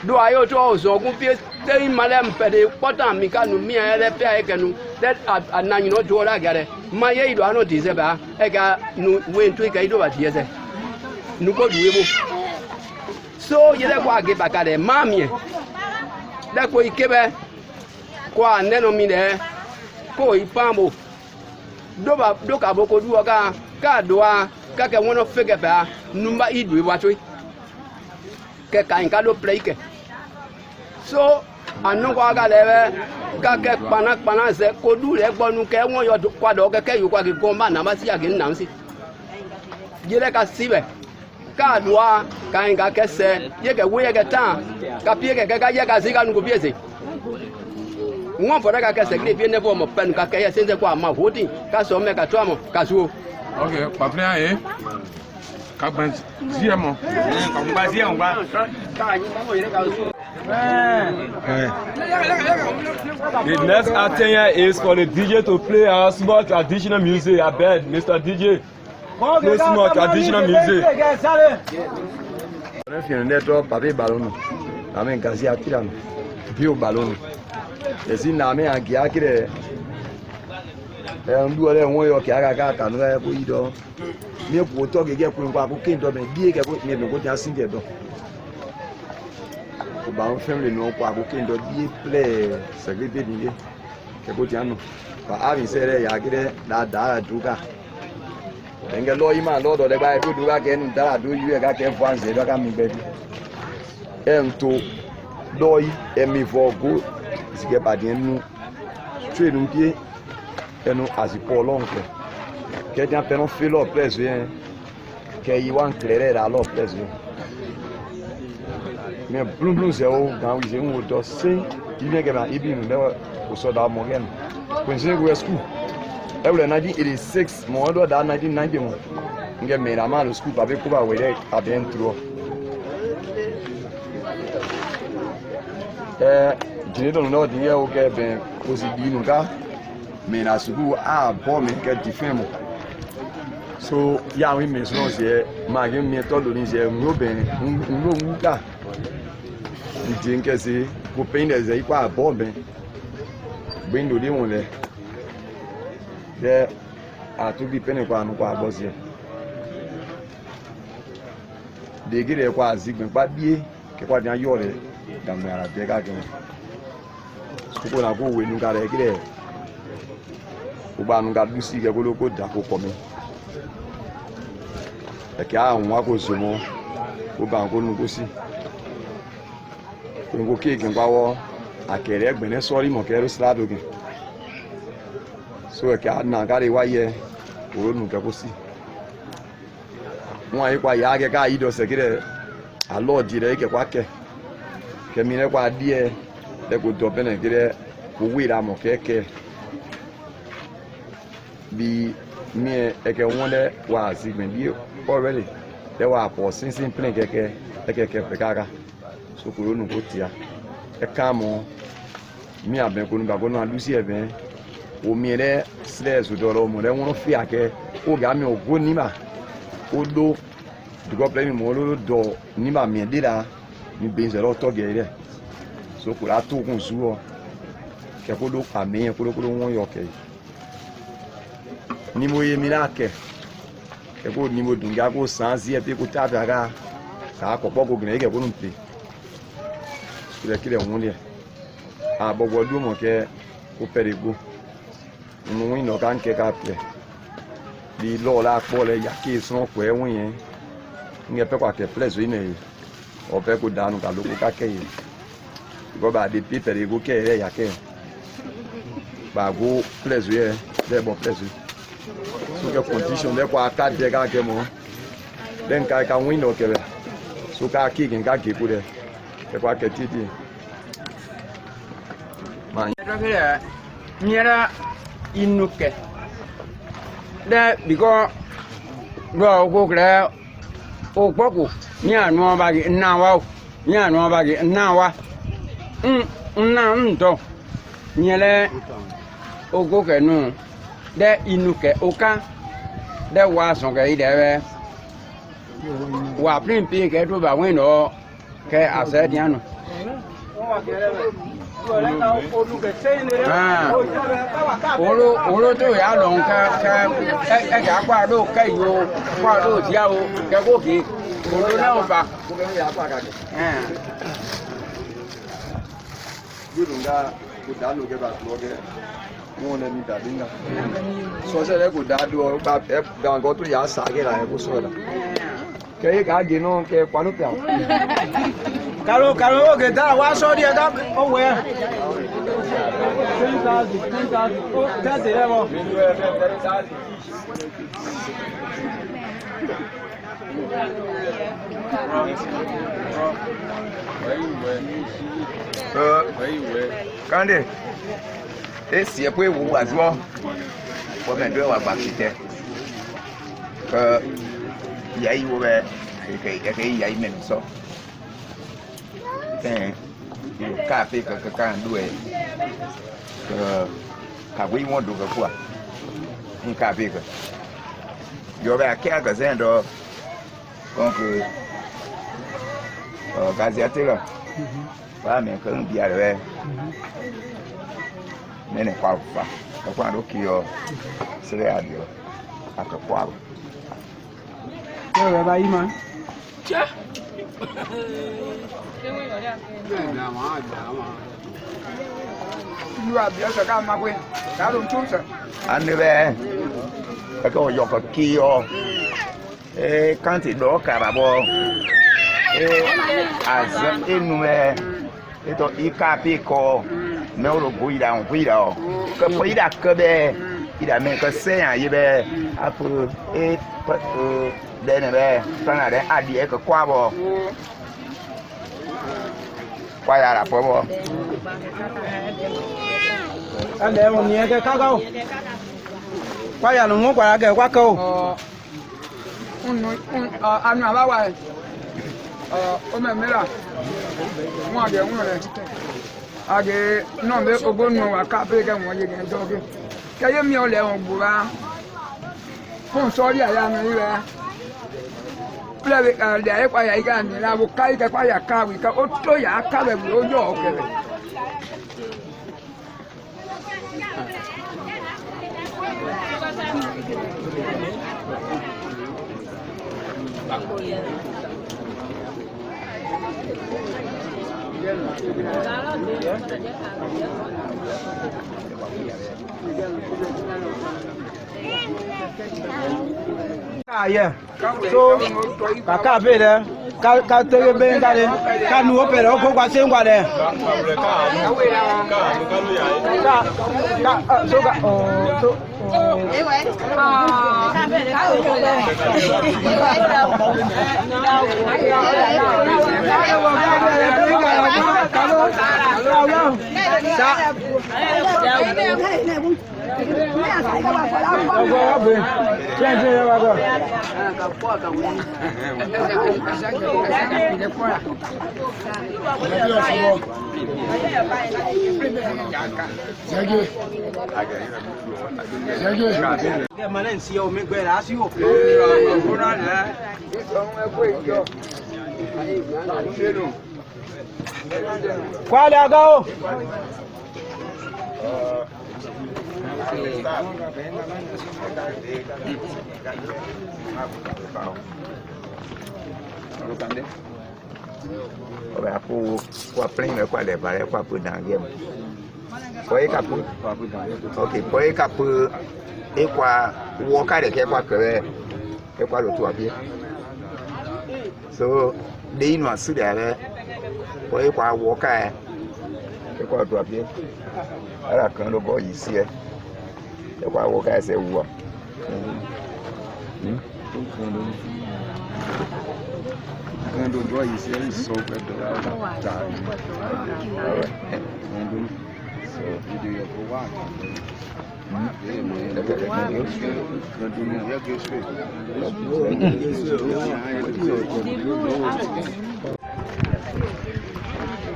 do ayi o tɔ zɔnkun pie teyi ma lɛ mpɛ de kpɔta mi ka nu miɛ lɛ pɛ ayɛ kɛ nu lɛ ananyinɔ do la gɛ dɛ ma yɛ yi do anɔ di zɛpɛ ɛ ka nu we nto yi ka yi do ba di yɛ sɛ nu ko du ebo so yɛlɛ ko age baka dɛ maa miɛ lɛ ko ike bɛ ko a nɛnɔ mi dɛ. Ko ipambo do ka boko duwa ka doa ka ke wono fege ba numba idwe watwe ke kan ka do play ke so anu kwa ga lebe ka ke pana se ko du le gbonu ke won yo kwa do ke yo kwa ke gomba na ma si age nna nsi jele ka sibe ka doa kan ka ke se ye ke we ye ke tan ka pie ke ka ye ka si ka nu ko pie se ŋɔn fɔra ka kɛ sɛgiri bie ne fɔ mɔ pɛnu ka kɛ yɛ sɛnsɛn ko a ma hoti ka sɔn mɛ ka to a mɔ ka so. ok kpafilɛ ye ka gbɛn ziɛ mɔ. ka gba ziɛ mɔ gba. The next item here is for the DJ to play our small traditional music. I beg, Mr. DJ, play small traditional music. On est neto papi ballon. Amen kasi akira no. Bio ballon. Esi na me anki akire. Ndu ole won yo ki aka ka kanu e ko ido. Mi ko to gege ko npa ko kin do me bi ke ko mi ko ja sin de do. ban family no kwa ko kendo die play secretary ni ke ko tiano ba abi sere ya gire da duka enge lo ima lo do le ba du duka ke nda do yu ga ke fanze do ka mi bebi ento doi emi vogo sike ba die nu tu nu pie enu asipo lonke ke dia penon filo pleasure ke yi wan clairer la lo pleasure mais blum zéro quand vous avez un auto c'est il vient que va ibi nous au soda morgan when say go school every 1986 mo do da 1990 mo nge me na ma lo school pabe ko ba we dey adentro jini do no di o ke ben ko si bi nu ka me na school a bo me ke difemo so ya we me so se ma ge mi to do ni se mo ben ngo ka ndi nke si ko pein de zai kwa bombe bindo di won le de a tu bi pene kwa nu kwa bosie de gire kwa zigbe pa bie ke kwa dia yo le da me ara de ka ke ko na ko we nu ka le gire o ba nu ga du si ke ko lo ko da ko ko mi e ke a won wa ko so mo o ba ko nu ko si ngo ke gen bawo akere egbene sori mo kero slado gen so e ka na gari waye oronu ke ko si won ayi kwa ya ge ka ido se kire alo dire ke kwa ke mi ne kwa die de ko do bene kire ko wira mo keke bi mi e ke won de wa si gben bi already de wa po sin plan keke pe kaka so ko nu ko tia e kamo mi aben ko nu ba ko nu alusi e ben o mi re stress do lo mo re won fi ake o ga mi o go ni ma o do dugo play mi mo lo do ni ma mi dira mi ben zero to ge re so ko la to kun su o ke ko do pa mi ko won yo ke ni mo ye mi la ke ko ni mo dunga ko sanzi e pe ko ta daga ka ko po ko gne ke ko nu pe kile won le a bogo du mo ke ko perego nu wi no kan ke ka pe bi lo la po le ya ki so ko e won yen nge pe kwa ke pleasure ine o pe ko danu ka lo ko ka ke yi go ba de pi perego ke re ya ke ba go pleasure de bon pleasure so ke condition de kwa ka de ka ke mo den ka win no ke so ka ki gen ka ke ku de ke kwa ke titi man ya nyera inuke de biko ro ko kre o poku nya no ba gi nawa nya no ba gi nawa na ndo nyele o go ke nu de inuke oka de wa so ke ide be wa prin pin ke to ba wen no ke ase dianu olo to ya lo nka e ga kwa do ke yo kwa do dia o ke go ki olo na o ba ya kwa ka yurunga ko da lo ke ba lo ke won le mi da dinga so se le ko da do ba e ga go to ya sa ke la e ko so da ke ga ge no ke kwanu pya Karo ke da wa so dia da o we 10,000 o da de le mo Kande esi e pe wu azo wo me do wa ba kite ya yi wo be ke ya yi me so ka pe ka ndu e ka we won do ka kwa ka pe ka yo ba ke ka zendo donc gaziatera ba me ka nbi are nene kwa kwa ndo kiyo sere adio akakwa yo ba iman cha Lu abia sa ka ma kwe. Ka lu tu sa. Anh về cái con dọc cái kia quand do cả bà bò azam enu về to ikapi ko me ro buida cái buida cái be ida me cái xe à ye be apu de ne be sana de adie cái kwa bò qua ya la po bò anh để một nhẹ cái cao câu qua nhà nó muốn qua cái qua câu anh mà bao vậy ôm em mấy là ngoài cái ngoài này cái nó biết ở bên ngoài cà phê cái ngoài gì cái chỗ cái gì miêu lẹ ông bùa không xóa đi à này vậy bây giờ để qua vậy cái này là một cái qua nhà cà vì cái ốt tôi nhà cà về bùa nhỏ cái yeah. So, cả về đấy, cả tới bên cả đấy, cả nuôi về đó có quá xem qua đấy. Số cả, số. Cái mà lên siêu mình quay lá siêu. Qua đã đâu? Rồi aku qua plane nữa qua để vào qua bự đàng game. Quay cặp ok quay cặp e qua wo ka để qua cái qua đồ tua biết. So đi nó xử để quay qua wo ka qua tua biết. Ara kan lo go yìí sí ẹ qua wo ka se wo. Kan do go yìí sí ẹ so pe do ta. So video ko wa.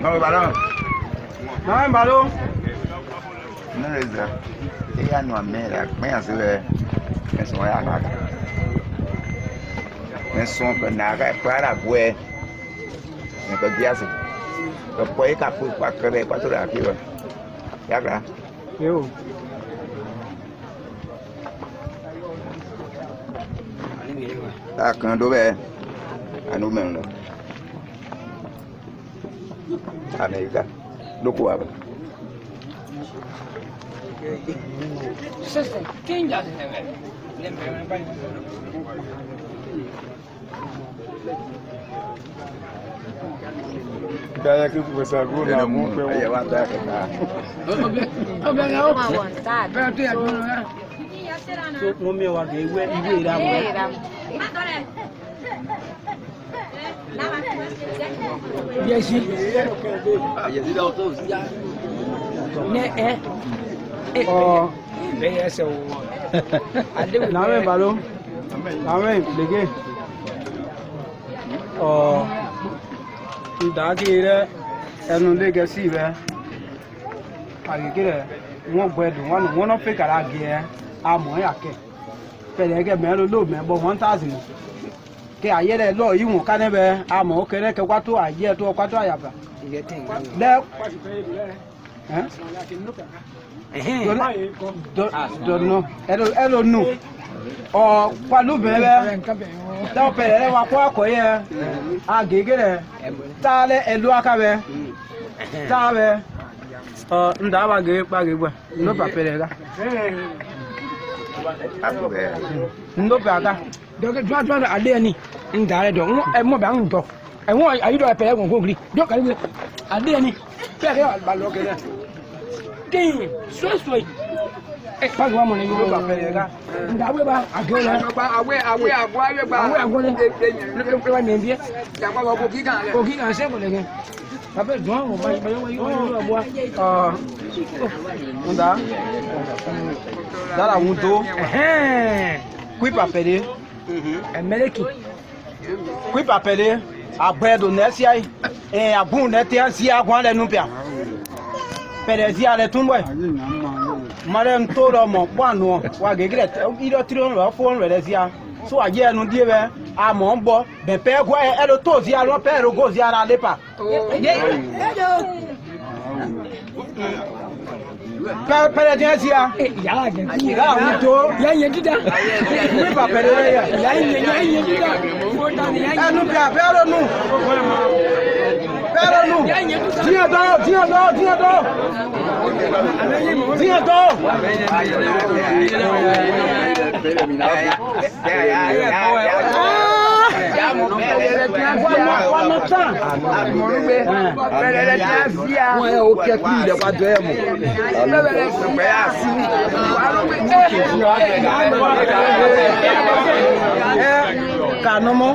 No, balón. No, balón. No es da. Ella no amera, me hace ver. Me son ya acá. Me son que nada para güey. Me pedía así. Después capuz para que ve para toda aquí, va. Ya acá. Yo. Ah, quand on veut, à nous-mêmes. Américain. Donc, quoi? Daya que você agora na mão foi uma ataque tá. No meu aqui, iwe ira mo. Yesi. Yesi da auto ya. Ne oh. BSO. Nawe balo. Nawe lege. Oh. Da ki re enu lege si be. Ari ki re won gbedu won no fe kara ge amo ya ke. Pele ke me lo me bo 1000. Ke aye re lo yi won ka ne be amo kere ke kwa to aye to kwa to ayaba. De don't know. Hello, no. Oh, kwa lubebe. Da pele wa kwa koye. A gegere. Tale elu akabe. Tabe. Nda ba ge pa ge gba. No pa pele ga. Ndo pa ga. Do ke dwa ade ni. Nda le do. Mo ba ndo. E won ayi do pele gon gon gri. Do ka ni. Ade ni. Pele ba lo ge na. King. So. Pas moi mon niveau ba pele ga. Nda we ba agola. Awe ba. Awe agole. Le wa nembie. Ya kwa ko ki kan le. Ko ki kan se ko le gen. Pape doan mo ba yo boa. Nda. Dala wudo. Kui papele. Emeleki. Kui papele. Agbedo nesi ai. Agun neti asi agwan le nupia. Perezi ale tunwe. Mare ntoro mo kwanu wa gegre iro tiro lo fo nrezia. So aye nu die be amo nbo be pe gwa e lo to zi alo pe ro go zi ara lepa. Pere dia sia. Ya je. Ya wudo. Ya ye dida. Mi pa pere ya. Ya ye dida. Anu bia pe ro nu. Pere nu. Dia do. Kanomo.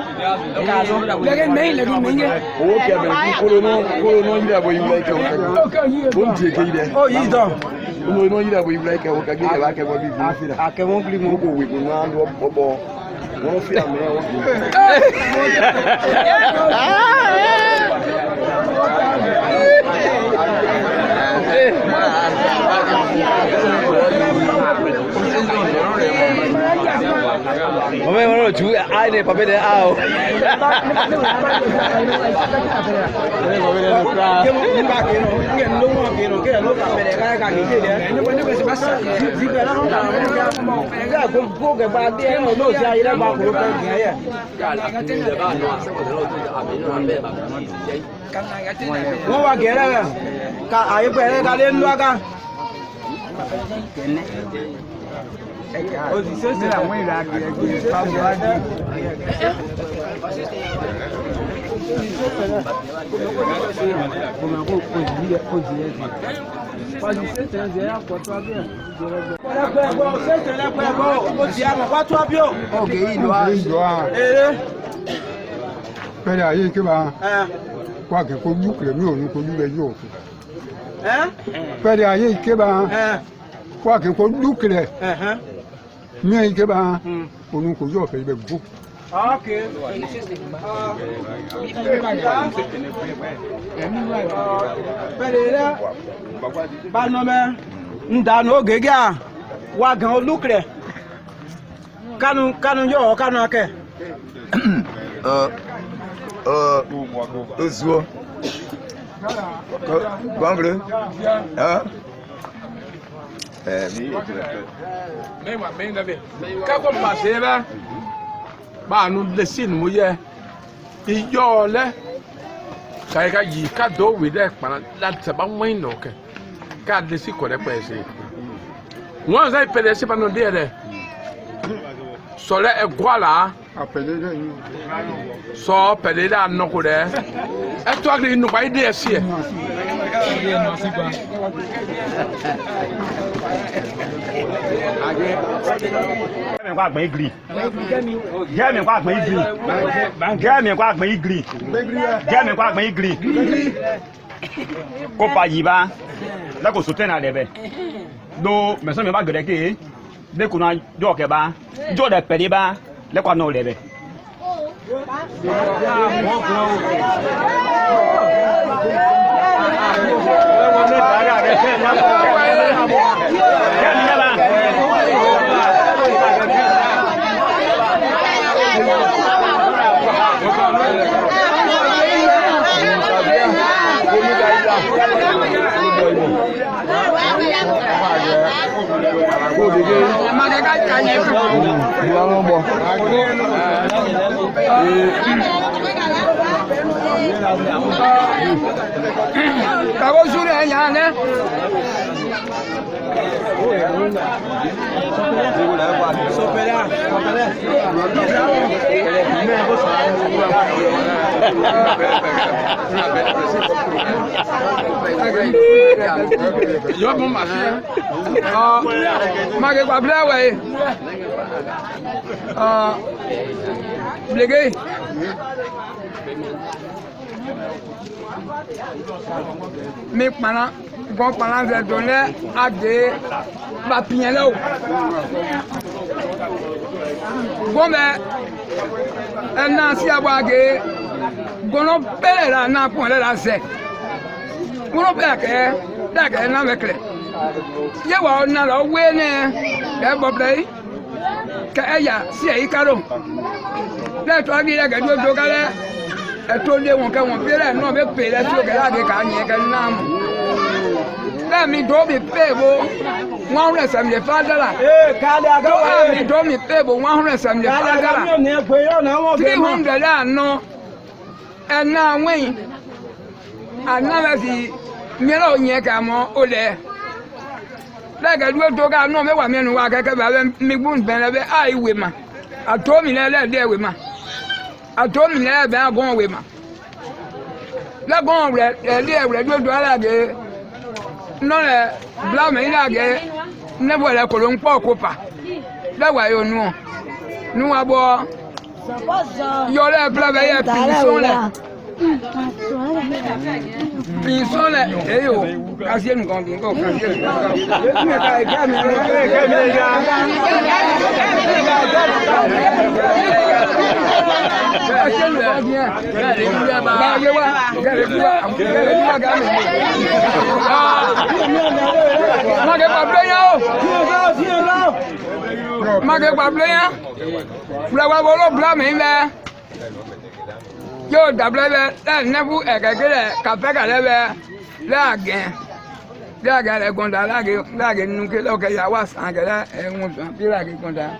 Legen mail legi minge. O ke be kolo no ida bo yule ke o. Bon je ke ide. Oh yi do. No ida bo yule ke o ka ge ba ke bo bi bi. Ake won gli mo ko wi ko na ndo bobo. Won fi ame o. Bueno, chú ai này papel de ao. Wọ́n wá gẹ̀rẹ́ rẹ̀ ka àyíkọ̀ ẹ̀rẹ́ ká lé ńlọ́ ká. Òṣìṣẹ́ sí àwọn ìrìn àgbẹ̀rẹ̀ pàbọ̀ ájú. Pẹ̀lú ayé kí bá wà kí kó lúkìlẹ̀ mí ò ní kó lúkìlẹ̀ yóò fún. Pẹ̀lú ayé kí bá wà kí kó lúkìlẹ̀ mí kí bá òun kò yóò fẹ́ ibẹ̀ gbó. Pẹ̀lú rẹ̀ bá nọ mẹ́ ń dànù ògègé à wà gan olúkìlẹ̀ kánú yóò kánú akẹ́. Ozuo. Gongre. Mi kako pasera ba nu lesin mu ye iyo le kai ka yi ka do wi de pa la ta ba wen no ke ka de si ko de pe se won sai pe de si pa no de de so le e gwa la so pe de da no ko de e to agri nu ba ide si e Gẹ́mi kó àgbọ̀n igri. Gẹ́mi kó àgbọ̀n igri. Gẹ́mi kó àgbọ̀n igri. Gẹ́mi kó àgbọ̀n igri. Kó pa yìí bá lẹ́kọ̀ọ́ sotẹ́ náà dẹ̀ bẹ̀. Do mẹ̀sán mi bá gẹ̀rẹ́ ké lẹ́kọ̀ọ́ náà jọ́ kẹ́ bá jọ́ dẹ̀ pẹ̀lẹ́ bá lẹ́kọ̀ọ́ náà dẹ̀ bẹ̀. Magega kanye Kabo sure ya ne. Yo mo ma se. Ma ke kwa bla we. Blege. Mi pana bon pana de donner à des papiers là. Bon mais un ancien boage gono pele la na point la se. Gono pele ke da ke na me kle. Ye wa na lo we ne e bo play ke eya si e karo. Le to agi le ke do kale e to le won ke won pele no be pele so ke la ke ka nye ke na mu. Let me do me payable 175 dollars. Let me do me payable 175 dollars. 300 no. And now when another the melo nyeka mo ole. Like I do to ga no me wa me no wa keke ba me bun ben be ai we ma. Atomi le there we ma. Atomi le be agon we ma. La gon we le do ala ge. No le bla me ila ge ne bo le ko lo npo kopa la wa yo nu abo yo le bla be ye pinson le e yo kasi nu kon ko kasi me ka ga me Mage pa pleya Flawa bolo bla me be Yo dable be la nebu e kekele kafe ka lebe la gen le gonda la ge nuke lo ke ya wa san ke la e won bi la ge gonda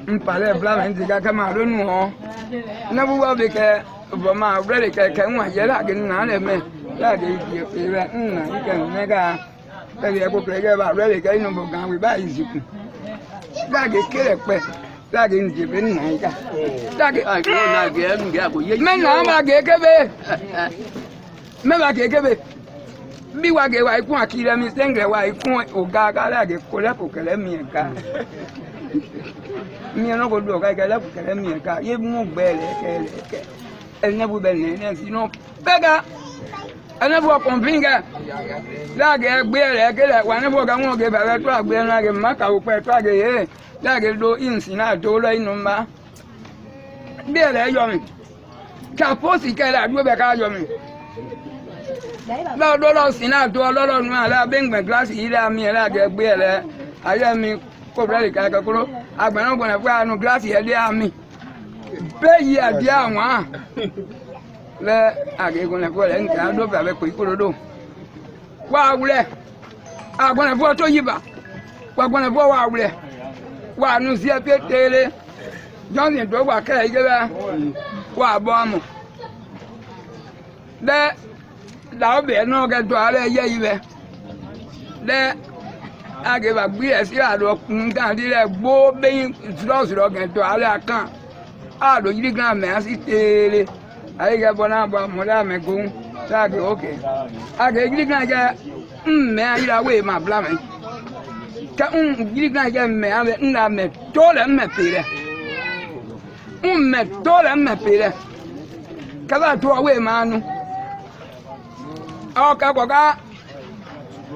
mpale bla me ndiga ka ma ronu ho nebu wa be ke bo ma re ke won ye la ge na le me la ge ye pe be na ke ne ga pe ko pe ba re ke inu bo gan we ba iziku Dage kere pe dage njebe nna ika dage na ge nge ko ye me na ma ge kebe me ma ge kebe bi wa ge wa ikun akire mi sengre wa ikun oga ga dage ko le ko kele mi eka mi no go do ga le ko kele mi eka ye mu gbele ke ene bu be ne sino pega ene bu konvinga dage gbele kele wa ne bu ga won ge ba to agbe na ge ma ka o pe to age ye dage do insina do lo inu ma bi ele yo mi ka posi ke la do be ka yo mi la do lo sina do lo nu ala bengbe glass ile ami la ge gbe ele aye mi ko bre ka ka kuro agbana gbona fu anu glass ile ami be yi adi awon le age gbona fu le nka do be ko ikoro do wa wule agbona fu to yiba wa gbona fu wa wule wa nu si e tere Johnson do wa ka ige ba wa bo amu le la be no ga do ale ye ibe le age ba gbi e si ado nkan di le gbo be zuro ga do ale akan ado yiri gan me asi tere aye ga bona ba mo la me gun age okay age yiri gan ga me ayira we ma bla me ka yiri gan ga me ave na me to le me pere me to le me pere ka ba to we ma nu o ka ko ka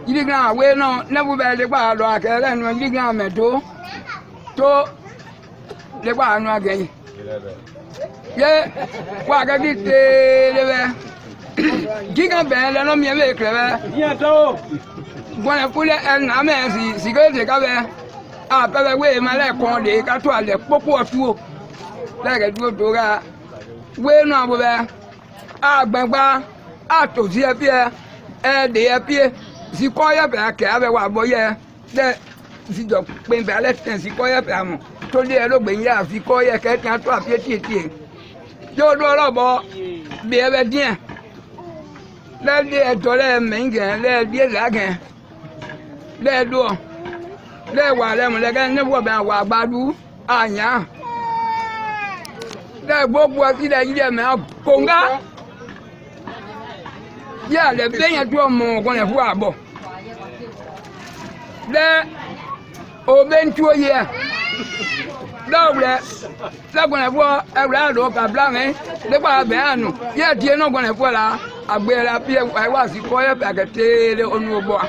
yiri gan we no ne bu be le pa do akere nu yiri gan me to le pa anu age ye wa ga di te le be giga be le no mi e krebe ye to gwọ́n kúlẹ̀ ẹ̀nà mẹ́sì sìgẹ́tì kábẹ́ àpẹẹrẹ wéè máa lẹ́ẹ̀kan lè ká tó àlẹ́ pópó ọ̀túwò lẹ́ẹ̀kẹ́ dúró tó rà wéè náà bó bẹ́ àgbẹ̀gbá àtòsí ẹbí ẹ ẹ̀ẹ́dẹ̀ ẹbí ẹ sìkọ́ yẹ̀pẹ̀ akẹ́ abẹ́ wà bọ́ yẹ lẹ́ sìjọ pé bẹ́ alẹ́ tẹ̀ sìkọ́ yẹ̀pẹ̀ àmọ̀ tó lé ẹ lóògbé yẹn àfi kọ́ yẹ kẹ́tì àtọ́ àfi tiẹ̀tiẹ̀ yóò dún ọlọ́bọ bí ẹ bẹ díẹ̀ lẹ́ẹ̀dí ẹ̀tọ́ lẹ́ẹ̀mẹ̀ngẹ̀ lẹ́ẹ̀dí ẹ̀lágẹ̀ lẹ́ẹ̀dọ́ lẹ́ẹ̀wà lẹ́mùlẹ́gẹ́ níwọ̀ bẹ́ẹ̀ wà gbadú àyà lẹ́ẹ̀gbogbo ọtí lẹ́yìn mẹ́ kóńgá yẹ alẹ́ bẹ́yẹn tó ọmọ ọ̀gbọ́n ẹ̀ fún àbọ̀ lẹ́ẹ̀ obentwo yẹ lọ́wọ́lẹ́ lẹ́gbọ̀nẹ̀ fún ẹ̀rọ àlọ́ kàbílà mi nípa abẹ́ àánú yẹ tiẹ̀ náà gbọ̀nẹ̀ fún ẹ̀ la agbèrè bí ẹwà sí kọ́ yẹ pẹ̀kẹ́ tẹ́lẹ̀ ọ̀nù ọ̀bọ̀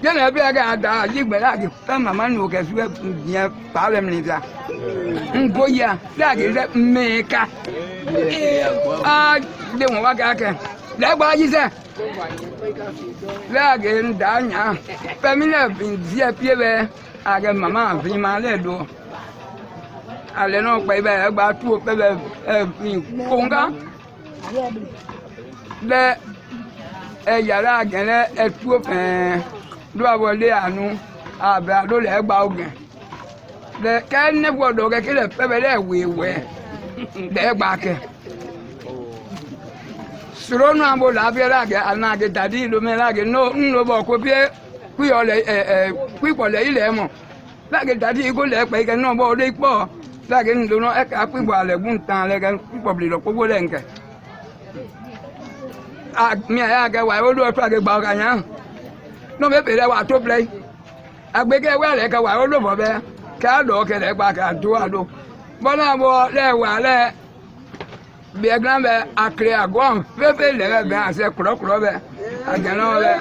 yẹn ẹbí ẹ̀kẹ́ àdá yígbẹ́ láàgì fẹ́ màmá nù kẹsí ẹ̀ yẹn pàálẹ̀ mi nìta nkó yẹ láàgì rẹ mẹ́ẹ̀ká á lé wọn wá kẹ́kẹ́ lẹ́gbàá yíṣẹ́ láàgì ń dà nyà fẹ́mi lẹ́ díẹ̀ pie bẹ́ àgẹ́ màmá fi máa lẹ́ do alẹ́ náà pẹ́ bẹ́ ẹgbàá tó pẹ́ bẹ́ ẹ̀ fi kóńgá lẹ ẹyàrá àgẹlẹ ẹtú fẹẹ lọ́wọ́lé àánú àbẹ àlólẹ ẹgbà ọgàn lẹ kẹ́ẹ́nẹ́gbọ̀dọ̀ kẹ́kẹ́ lẹ fẹ́fẹ́ lẹ wéwẹ́ lẹ ẹgbà kẹ sòrónù àbò làbẹ́ làgẹ ànàgẹ dàdí ìlómi làgẹ ńlọbọ kó bíẹ pípọ̀ lẹ ilẹ̀ mọ̀ làgẹ dàdí ikó lẹ pẹ́ kẹ náà bọ́ ọdẹ pọ̀ làgẹ ńlọnà ẹ̀ka pípọ̀ àlẹ̀gùn tán lẹ́gẹ pípọ̀ bìlì lọ kókó lẹ́nkẹ. Mi ayé kẹ wà ó lóò tó àgbẹ̀ gbà ọ̀gá yẹn náà bẹ́ẹ̀ bẹ̀rẹ̀ wà tó pilẹ̀ àgbẹ̀kẹ̀ wẹ̀rẹ̀ kẹ wà ó lò bọ̀ bẹ́ẹ̀ kẹ́ á lọ́ọ́ kẹlẹ̀ gbà kẹ́ àdó àdó bọ́lá bọ́ lẹ́wà lẹ́ bẹ́ẹ̀ gbọ́n bẹ́ẹ̀ àkèrè àgọ́n fẹ́fẹ́ lẹ́wẹ̀ bẹ́ẹ̀ àṣẹ kúrọ́kúrọ́ bẹ́ẹ̀ àgẹ̀nà bẹ́ẹ̀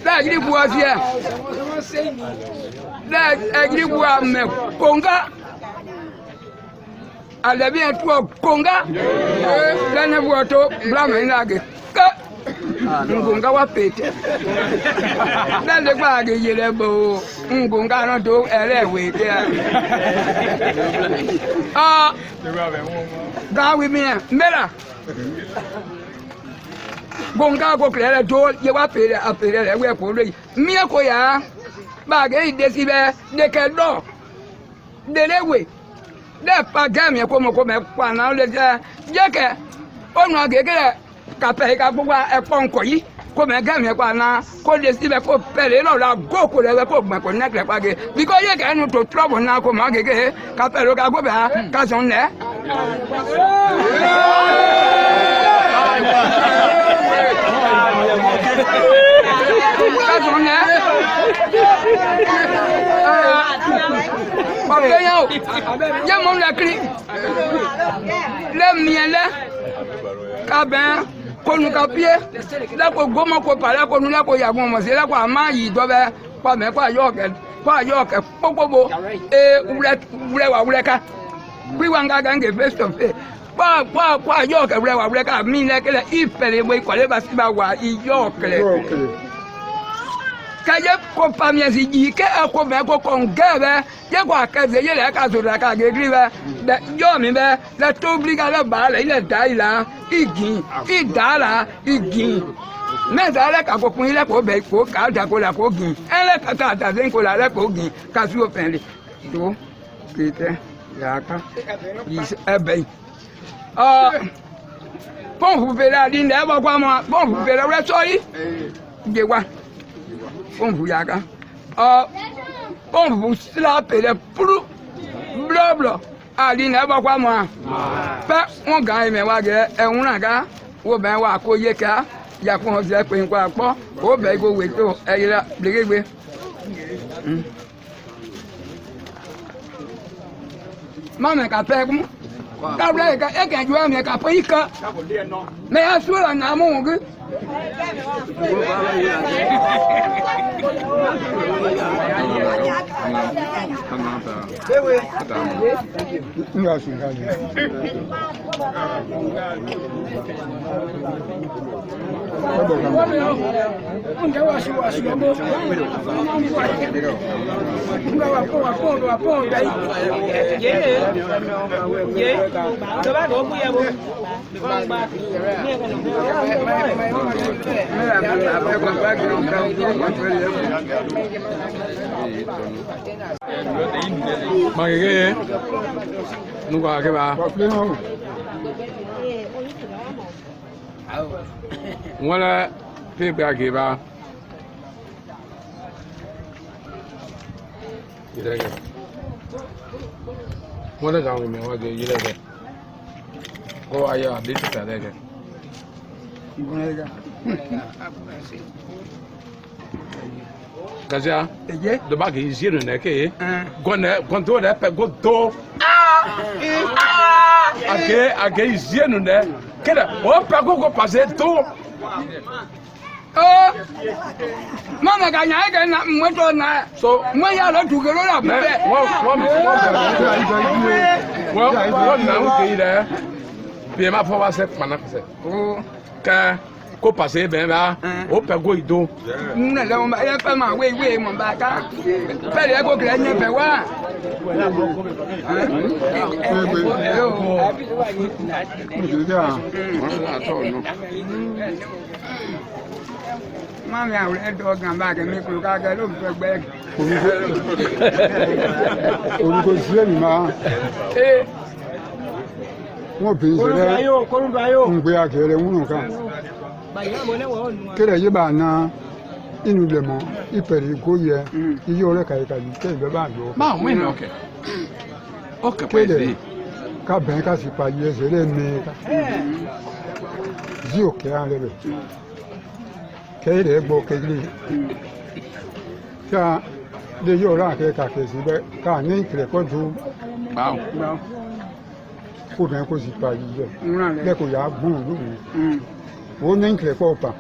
lẹ́ẹ̀ gidi bu ọtí ẹ̀ lẹ́ẹ̀ gidi bu àmẹ̀ kóńgá alẹ́bí yẹn tó kóńgá lẹ́nu bu ọtó bílámù yín láàgé ké nkóńgá wà pété lẹ́nu gbà àgé yẹlẹ bò nkóńgá náà tó ẹlẹ́wé ké gáwé mi yẹn mbẹ́là kóńgá kó kìlẹ̀ rẹ̀ tó yẹ wà pété àpété rẹ̀ wẹ̀ kó lóye miẹ́ kó yà á bàgé yìí desi bẹ́ dèkẹ́ dọ̀ délẹ́wé dẹ́ pa gẹ́mìí kọ́mọkọ́mọ kwana ó lè jẹ́ jẹ́kẹ́ ọ̀nà àgẹ́gẹ́ kàpẹ́ yìí ká gbogbo ẹ̀pọ̀ nkọ̀ yìí kọ́mọ gẹ́mìí kwana kó lè síbẹ̀ kó pẹ̀lẹ́ náà la gókò rẹ̀ kó gbọ̀n kó nẹ́kẹ̀lẹ́ pàgẹ́ bíkọ́ yẹ kẹ́ ẹnu tó trọ́bù náà kọ́mọ àgẹ́gẹ́ kàpẹ́ ló ká gbọ́bẹ̀ ká sọ̀ ńlẹ̀. ká sọ̀ ńlẹ̀. ọ̀gbẹ́ yẹn o yẹ mọ̀ ń lẹ kiri lẹ miẹ lẹ kabẹn konu ka pie lẹko gbọmọ ko palẹ konu lẹko yagun ọmọsi lẹko ama yi dọbẹ kpamẹ kó ayọ kẹ kpokpobo wulẹ wa wulẹ ká wíwá nga gẹ́gẹ́ face to face kó ayọ kẹ wulẹ wa wulẹ ká mi lẹ kẹlẹ ìfẹlẹ bọ ìkọlẹ bá sí bá wà iyọ kẹlẹ kẹjẹ ko pamiẹsi yi kẹ ẹkọ bẹ ko kọnkẹ bẹ yẹ ko akẹsẹ yẹ lẹ ka sọrọ la ka gẹgiri bẹ lẹ yọ mi bẹ lẹ tobili ka lẹ ba la ilẹ da yi la igin ida la igin mẹta lẹ ka ko kun ilẹ ko bẹ ko ka da ko la ko gin ẹlẹ ka ta ta se ko la lẹ ko gin ka su o fẹn le to kete yaka yi ẹbẹ yi pọnpu fèrè adi ndẹ ẹbọ kọ mọ pọnpu fèrè wẹ sọ yi de wa. Pọnpu yaka pọnpu sila pèlè puru blọblọ adi nà ẹbọ kọ mọ pẹ wọn gàn yìí mẹ wá gẹ ẹhún náà ká wọ bẹ wà kó yé ká yakun ọsẹ pé nkọ àpọ wọ bẹ kó wé tó ẹyẹlẹ gbẹgbẹgbẹ. Mama ka pẹ kún káwé ẹ kẹ ju ẹ mẹ ka pẹ yìí ká mẹ yà sùúrù nà mú wọn gé. Magege. Nous allons voir. Voilà, c'est bien qui va. Voilà, j'en ai mis un peu de yeux. Oh, aïe, des trucs à l'aigle. Gazia, de bag is hier een eke. Gonto de pe gonto. Ake is hier een ne. Keda, o pe go passer to. Oh, mama ga nya ga na moto na. So, mo ya lo tu gero la be. Wo na wo ke ide. Bi ma fo wa se pana se. Oh, ka ko passer ben ba. O pe go ido. Na le mo ya pa ma we mo ba ka. Pe le go kre nya pe wa. Mami àwọn ẹ̀dọ́ ọ̀gá bá kẹ́mi kúrò káàkiri ló ń fẹ́ gbẹ́. Orúkọ sí èmi máa. Wọ́n bí ìṣẹ̀lẹ̀ ń gbé akẹ́rẹ́ wúnú kan. Kéré yé bá na inú ilẹ̀ mọ́ ìpẹ̀rẹ̀ kó yẹ iye ọ̀rẹ́ kàyíkàyí tẹ́ ìgbẹ́ bá yọ. Máa wí ní ọkẹ́. Ọkẹ́ pẹ́ sí. Ká bẹ̀rẹ̀ ká sì pa iye ẹsẹ̀ lẹ́ẹ̀mẹ́ta. Yí òkè á rẹ̀ bẹ̀. Kẹ́rẹ́ gbọ́ kẹ́lẹ́. Ká lè yọ ọ̀rẹ́ àkẹ́kà kẹ̀sì bẹ́ ká ní ìkìlẹ̀kọ́ tó. Kó bẹ̀rẹ̀ kó sì pa iye lẹ́kọ̀ọ́ yà á gbọ́n lóhùn. Ó ní ìkìlẹ̀kọ́ pa.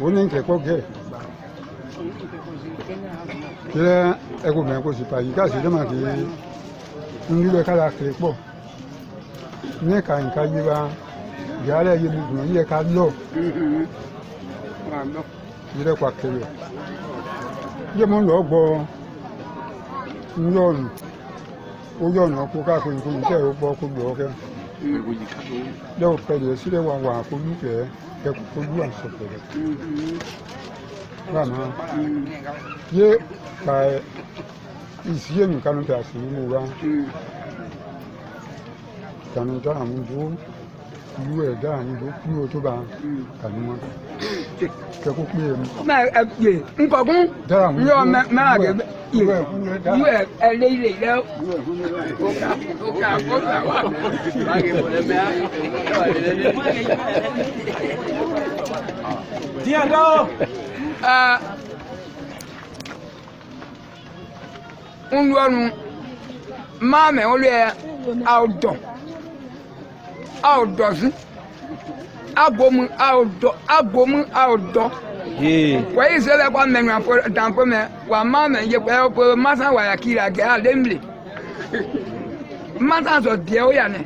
Ó ní ìkìlẹ̀kọ́ gẹ̀ẹ́. Kẹ́rẹ́ ẹ̀kọ́ bẹ̀rẹ̀ kó sì pa iye káàsì lẹ́mà kí nílẹ̀ kára kìlẹ̀ pọ̀. Ní ẹ̀ka nǹkan yí wa ìyálẹ̀ yé gbogbo yẹ ká lọ. Yẹ́rẹ́ pa kẹrẹ. Yé mo ń lọ gbọ́ ńlọ́ọ̀nù. Ó yọ̀nà kó káàkiri kó yìí tẹ̀ ó gbọ́ kó gbọ́ kẹ́. Lẹ́wọ̀ pẹ̀lẹ́ sílẹ̀ wà wà kó lù kẹ́ ẹ kó lù àṣọ pẹ̀lẹ́. Bàmá yé ka ìsiyé nìkan ló tẹ̀ àṣìlú wa. Kanu dára mú dúró. Ìlú ẹ̀ dára ní ìlú kúrò tó bá kàní wọn. Kẹ́kọ̀ọ́ pé ẹ̀mú. Máa gbè nkọ̀gún yọ máa gbè yú ẹ̀ lé ilé lẹ́. Díẹ̀ lọ. Ń lọ́nu máa mẹ́ wọ́n lé àwùjọ. Àwùjọ sí. Agbomu àwùjọ. Wọ́n yìí sẹ́lẹ̀ kọ́ mẹ́nu àtàǹpọ̀ mẹ́ wà máa mẹ́ yẹ pé masa wà yà kiri àgẹ́ àlémìlì. Masa sọ díẹ̀ ó yà nẹ̀.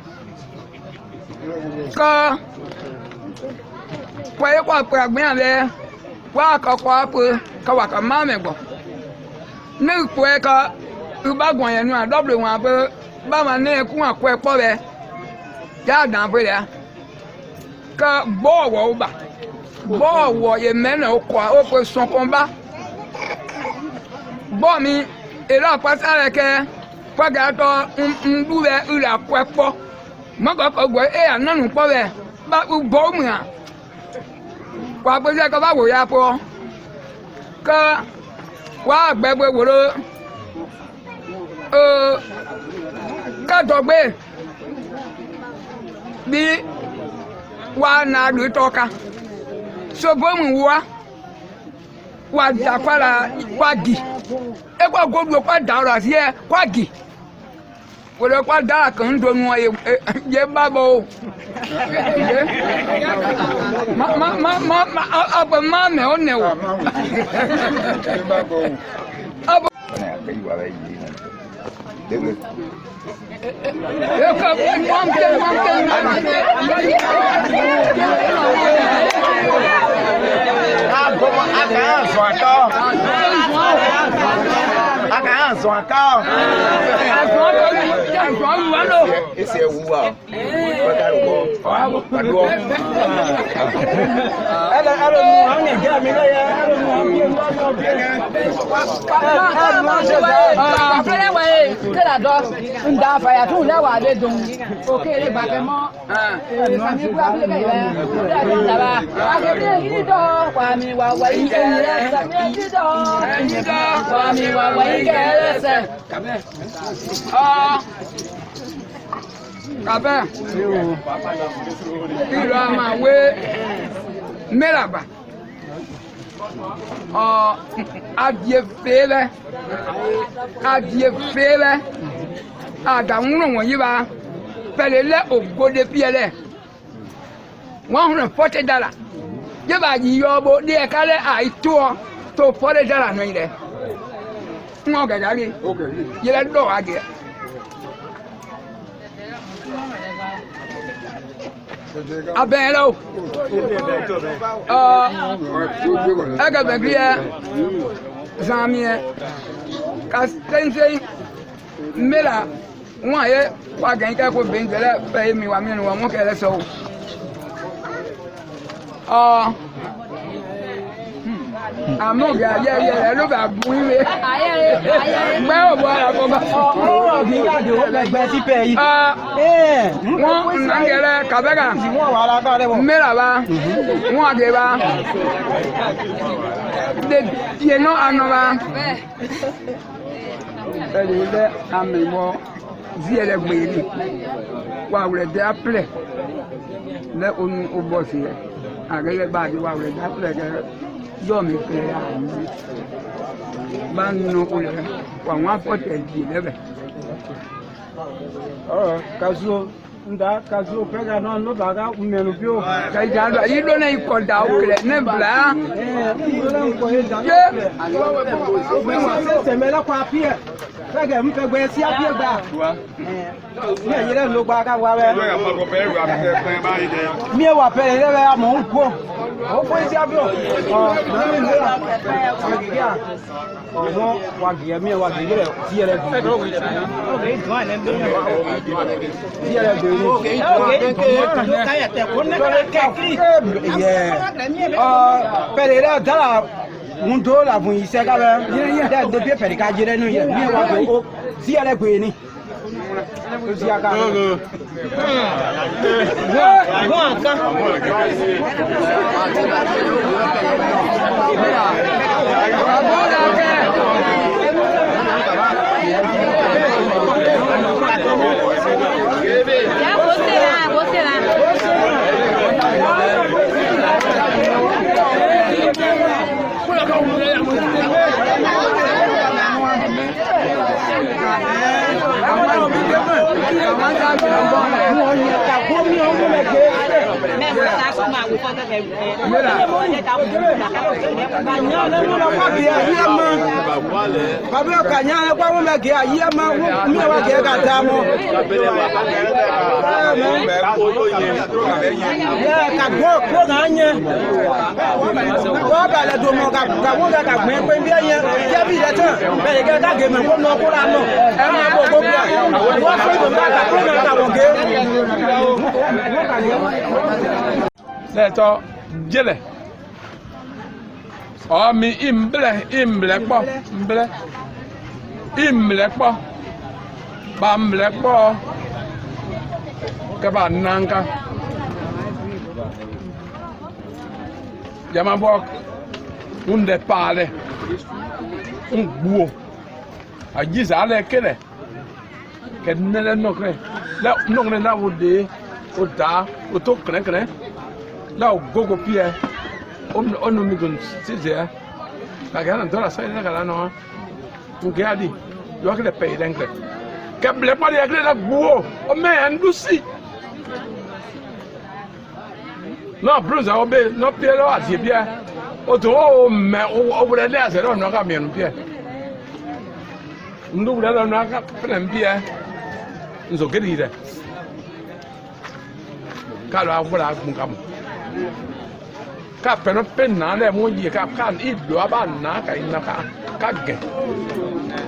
Kọ́ wọ́n yẹ kọ́ àpè àgbẹ̀yàn lẹ́ wọ́n àkọ́kọ́ àpè kọ́ wà kọ́ máa mẹ́ gbọ́. Ní ìpò ẹ̀ kọ́ ìbágbọ̀n yẹn nù àdọ́bìrì wọn àpè báwọn ní ẹkún àkọ́ ẹ̀pọ̀ rẹ̀ yà àdàǹpọ̀ rẹ̀ ka bọ́ọ̀wọ̀ ba bọ́ọ̀wọ̀ yẹ mẹ́nà ọkọ̀ ó pe sọ̀kànbá bọ́ọ̀ mi èrò àpáta rẹ̀ kẹ́ pàgàtọ̀ ńdú rẹ̀ ìrà kọ́ ẹ̀pọ̀ mọ́kànkọ́ gbọ́ ẹ̀ ànánù pọ̀ rẹ̀ bá bọ́ mu hàn wà á pèsè kọ́ bá wò ya pọ̀ kọ́ wà á gbẹ́gbẹ́ wòlò kàtọ́gbé bí. Wa na do toka so bomu wa da kwala kwa gi e kwa godo kwa dara si e kwa gi wole kwa dara kan do nu ye babo ma aba ma me o ne o aba Esse é o Kabẹ ìlú àmàwé mẹ́làbà adìẹ fèlè àgàwúrò wọ̀nyí bá pẹ̀lẹ́ lẹ́ ògòdè piẹ̀lẹ̀ $140 yẹ bá yí yọ bó ní ẹ̀ka lẹ́ àìtó tó $40 nù yìí rẹ̀ ń wọ́n gẹ̀dá rí yẹlẹ́ dọ̀ wá gẹ̀. Abẹ́rẹ́ o ẹ̀gẹ̀dẹ̀ bí ẹ zàmì ẹ ka sẹ́nsẹ́n mẹ́la wọ́n àyẹ wà gẹ̀yìn kẹ́kọ̀ọ́ bẹ́ẹ̀ ntẹ̀lẹ́ bẹ́ẹ̀ mi wà mí nù wọ́n mú kẹ́lẹ́ sọ o àmọ́ gẹ̀ ayẹyẹ rẹ ló bá bu ìwé gbẹ́ ò bọ́ ara kọ́ bá. ọ̀rọ̀ kì í káàdì ó gbẹgbẹ́ sí pẹ́ yìí. wọ́n nàngẹ̀rẹ̀ kàbẹ́gà mẹ́ra bá wọ́n àgẹ̀ bá de yẹnɔ anɔ bá ẹ̀rì lẹ́ àmì wọ ziẹ̀rẹ̀ gbèrè wà wùrẹ̀ dẹ́ apilẹ̀ lẹ́ onu ó bọ̀ sí ẹ̀ àgẹ́gẹ́ bá a di wà wùrẹ̀ dẹ́ apilẹ̀ kẹ́ yọ mi kẹ́ àmì bá nu olè wà wọ́n afọ́tẹ̀ di lẹ́bẹ̀. Kazuo nda kazuo pega no no baga umenu bio kai jalo yi do na iko da o kle ne bla ye se mela kwa pie pega mpegbe si apie gba mi yire lo gba ka wa we mi wa pe le we amo nko o fo si abio na mi nla agigia no wa gie mi wa gie ti yere bi okay go on and ti yere bi pẹ̀lẹ́ dala ń tó la fún iṣẹ́ kábẹ́ dẹ́ débi pẹ̀lẹ́ ká jẹ́rẹ́ nù yẹ ní wa tó o sí ẹlẹ́ gbé ni o sí aka. Gbọ́n kan. Pablo Kanyana kwa mume kia yema mume wake katamo ya kagwo ko ganye ko bale do mo ka ka gbe pe bi yen je bi de tan be ke ka ge me ko no ko la no e ma bo bo bia wo so do ka ko na ka wo ge lẹ́tọ́ jẹ́lẹ̀ ọ̀mi ìmblẹ̀ kpọ́ mblẹ̀ ìmblẹ̀ kpọ́ ba mblẹ̀ kpọ́ kẹ́ bá nanka jamabɔ ŋundɛ paale ŋgbuo adziza alɛ kelɛ kɛdinɛ lɛ nɔkrɛ lɛ nɔkrɛ la wo de o daa o to krɛkrɛ la o gogo piɛ o nu mi gun sizɛ la kɛ na dɔla sɛgɛ ka la nɔ nke adi yɔ kelɛ pɛyi lɛ nkrɛ kɛ bilɛ kpa de yɛ kelɛ la gbuo o mɛ ɛndu si n'o bronze awo be n'o piɛ lɛ o adi piɛ o to o mɛ o wulɛ lɛ asɛ lɛ o nɔ ka miɛ nu piɛ ndu wulɛ lɛ o nɔ ka fɛnɛ piɛ nso kedi yi dɛ k'alo awura gun kama ka pɛnɛ pɛ naa lɛ mo yie ka ido a b'a naa ka ina ka gɛ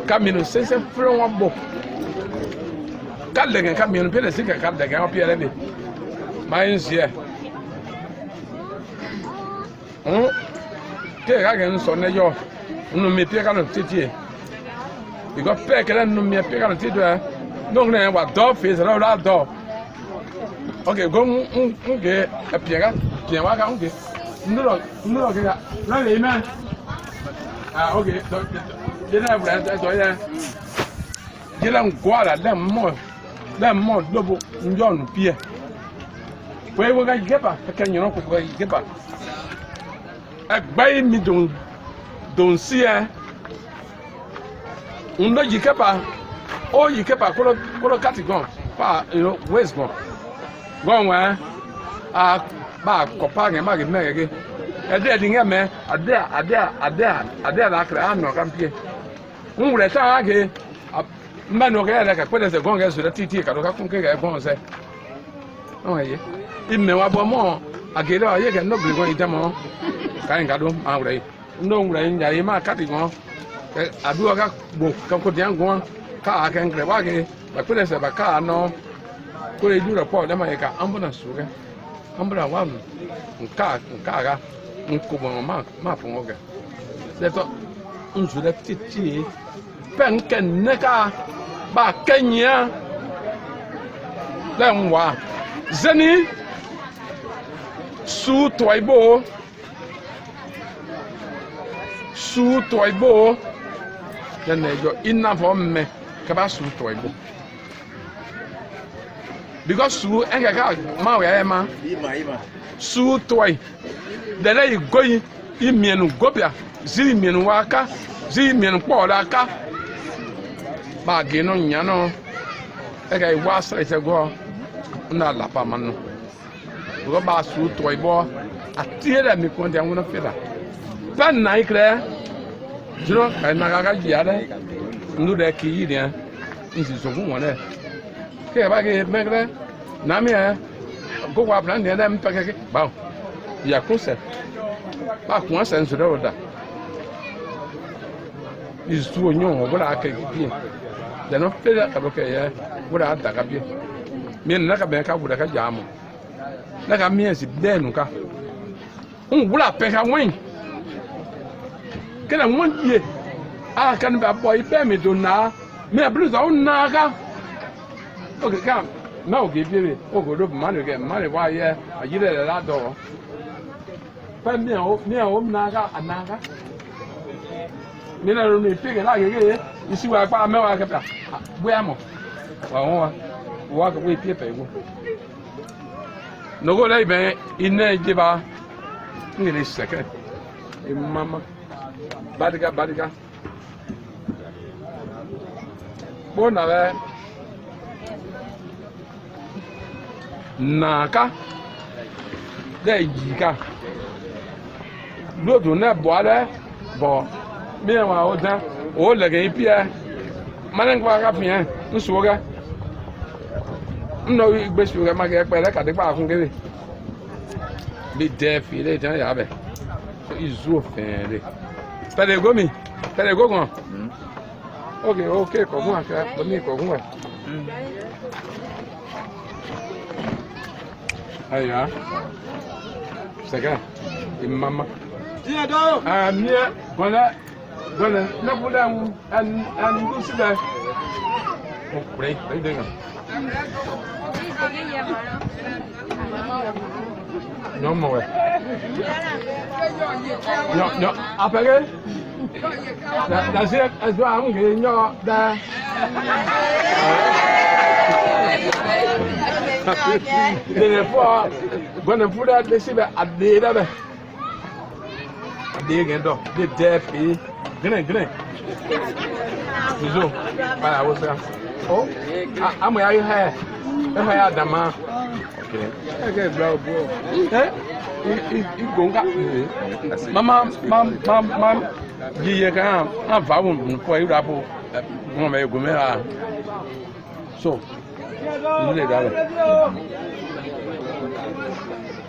ka minnu sɛnsɛn fɛrɛ ŋɔ bɔ ka lɛgɛ ka minnu piɛ lɛ si ka lɛgɛ ŋɔ piɛ lɛ bi Mine's here. Again, so now no me pick on titi. You got peck and no me pick on titi. No name what dog face around that dog. Okay, go okay, a piega, piaga, okay. No, okay, no, amen. Okay, you know, that's why you don't go out them more double John Pierre. Where will I get back? Can you know where you get back? I buy me don't see her. No, you kept her. Oh, you kept her. Color cat gone. You know, where's gone? Gone where? Back, Copang and Maggie Meg. A dead in a man, a dare, like I know, come here. Who will I again? Man, okay, like I put as a gong as with a TT, I don't care. I won't say. Oh, yeah. If me were more, I get out, you can not be going to more. Kind of away. No rain, I am cutting on. I do a book, come put young one, car can grab again, but put us a car no. Could I do the port, America, ambulance sugar? Ambulance one, car, map from Oga. That's all. Unto the tea. Pen can necker, back Kenya. Then what? Zeni Su Toibo. Su Toibo. Then they go enough for me. Cabasu Toibo. Because Su and Maui Su Toy. The lay going in me and Gopia, Zimian Waka, Zimian Podaka. Bagino Yano. I was I go. Na lapa mano. Go ba su toibo. Atire mi konde ngona fela. Pan na ikre. Juro kai na ga ya de. Ndu de ki yi de. Nsi so fun won de. Ke ba ke megre. Na mi e. Go wa plan de dem peke ke. Ba. Ya concept. Ba kun sense de oda. Is tu onyo go la ke ki. De no fela ka bo ke ya. Go la da ka bi. Mien naka beka buda ka jamu naka mien si denu ka wula peka wen kena won ye kan ba boy pe mi do na me blu za na ka okay kam na o ge bi o go do manu ge manu wa ye ayire la do pe mi o na ka anaka mi na ro mi pege la ge isi wa pa me wa ka pa bo amo wa walk away people. No go like me in a jiba in a second. Mamma Badiga Bonave Naka de Yika Lodo ne boile bon bien wa oda o le ge pia manangwa ka pia nsuoga no igbesu ga ma ge pele ka de pa fun kere bi de fi le jan ya be so izu ofin le pele go gan okay ko gun aka bo ni ko gun wa aya sega imama dia do mie gona na bulan an gusiba ko pre de gan no more. No, apagé. That's it. As well, I'm getting your da. Therefore, when I put out the silver at the other, they get up. The deaf, green. So, I was there. Oh, I'm where you have. I'm where the man. Okay, bro. Mama, you can have found for you. So,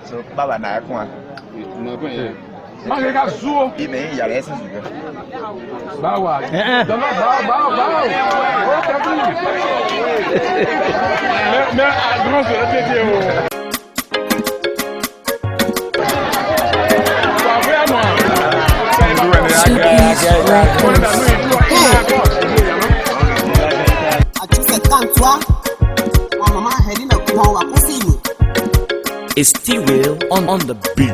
so, Baba, na come Mangeka zuo. Ime ya lesa zuga. Bawa. Bawa. O tabu. Me adresse la tete o. It's T-Will on the beat.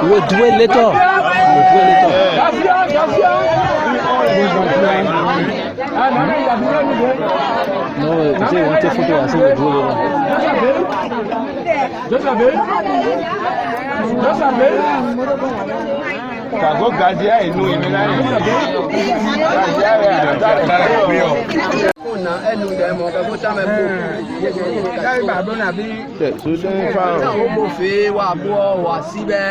We'll do it later. No, tu sais, on te photo à ça, we'll do Kago Gadia inu imela Kuna enu de mo ka buta me bu. Kai ba do na bi. So so fa. Na o mo fe wa bo wa sibe.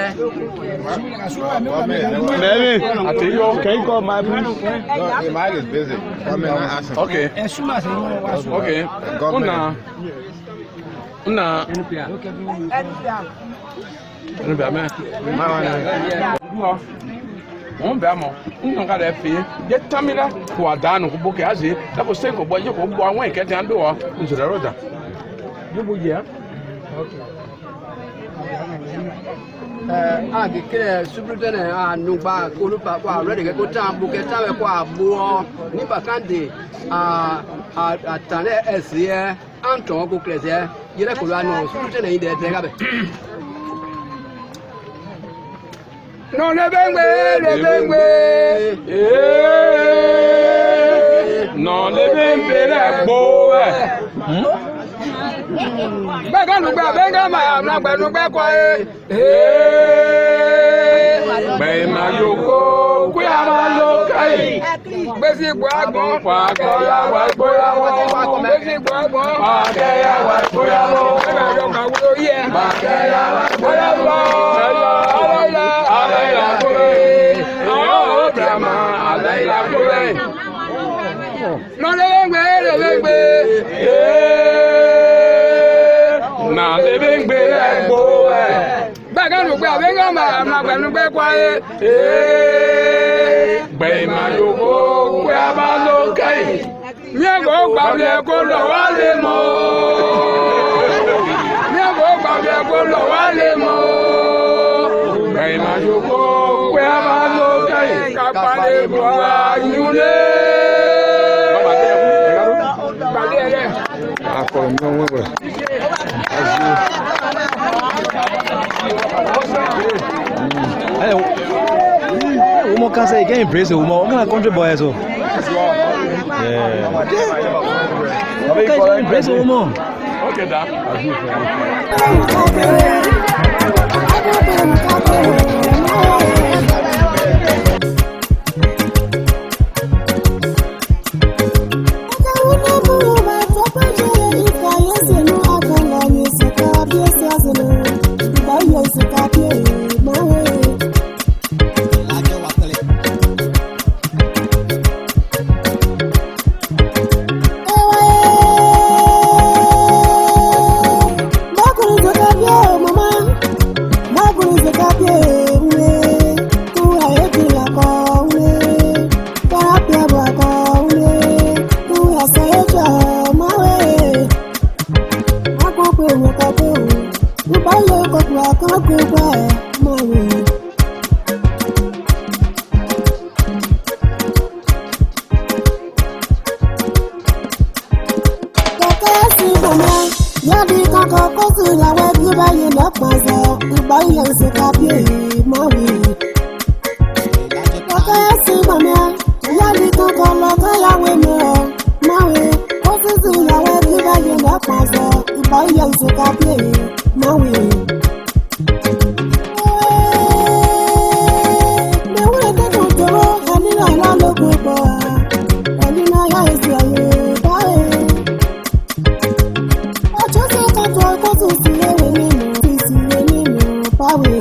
Maybe Atiyo can you call my please? No, the mic is busy. Come in and ask him. Okay. Okay. Una. Enu ba me. On bɛ mɔ n ka dɛ fi ye tamira k'o a da nugu bo kɛ a zi la ko sen ko bɔ ye ko bɔ a ŋɔni kɛ ten an do wa n sɔrɔ yɔrɔ da ne b'o jɛ. A ke kele subritene a nugba kolu pa ko a ready ke ko tan bo ke tan ko a bo ni bakande a tane esie anton ko klese yere ko la no subritene ide de ga be. No le bengbe. Non le bengbe le bo Bega nugba bega ma na gba nugba ko Be ma yoko ku ya ma lo kai. Besi gbo agbon Pa ko ya wa gbo ya wo. Besi gbo agbon Pa ke ya wa gbo ya wo. Bega yo ka wo ye. Pa ke ya wa gbo ya wo. Alaila kule. Oh brahma alaila kule. No le bengbe. Na le bengbe le gbo Bega nugba bega ma na gba nugba ko Gbe ma yoko ku ya ma lo kai. Mi go gba le ko lo wa le mo. Mi go gba le ko lo wa le mo. Gbe ma yoko ku ya ma lo kai. Ka pa le bo ayule. Akọrọ mi wọ́n wẹ̀. Woman can say again, embrace a woman. What kind of country boy is it? Yeah. What kind of embrace a woman? Okay, da. Yadi kankan kó sì ìyàwó ẹbí báyìí lọ́pọ̀ọ̀sẹ̀ ìgbà yẹn ń ṣe kábíyèsí máwì. Ọkọ yẹn sì gbọ̀mí ẹ, yadi kankan lọ́kọ́ yàwó mi ọ̀ máwì. Kó sì ìyàwó ẹbí báyìí lọ́pọ̀ọ̀sẹ̀ ìgbà yẹn ń ṣe kábíyèsí máwì. Mẹ̀wúrẹ́ kẹ́kọ̀ọ́ tóró ẹni náà lálógún bọ̀ ẹni náà yá èsì ẹ̀yẹ báyìí. Ọjọ́ sí kẹ́kọ̀ọ́ kó sì sí èrè nínú báwì.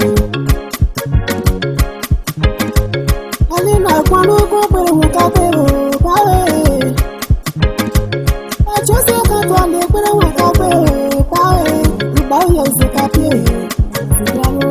Ẹni náà pọnrúkú pèrè wò ká pèrò báwì. Ọjọ́ sí kẹ́kọ̀ọ́ lè pèrè wò ká pèrò báwì. Ìgbà yẹn ń ṣe kábíyèsí ìyàwó.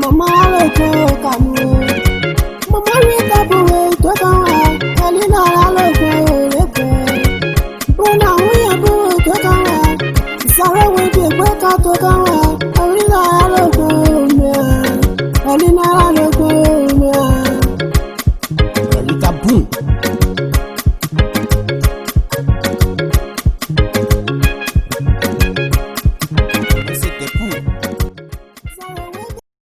Mama, I will go.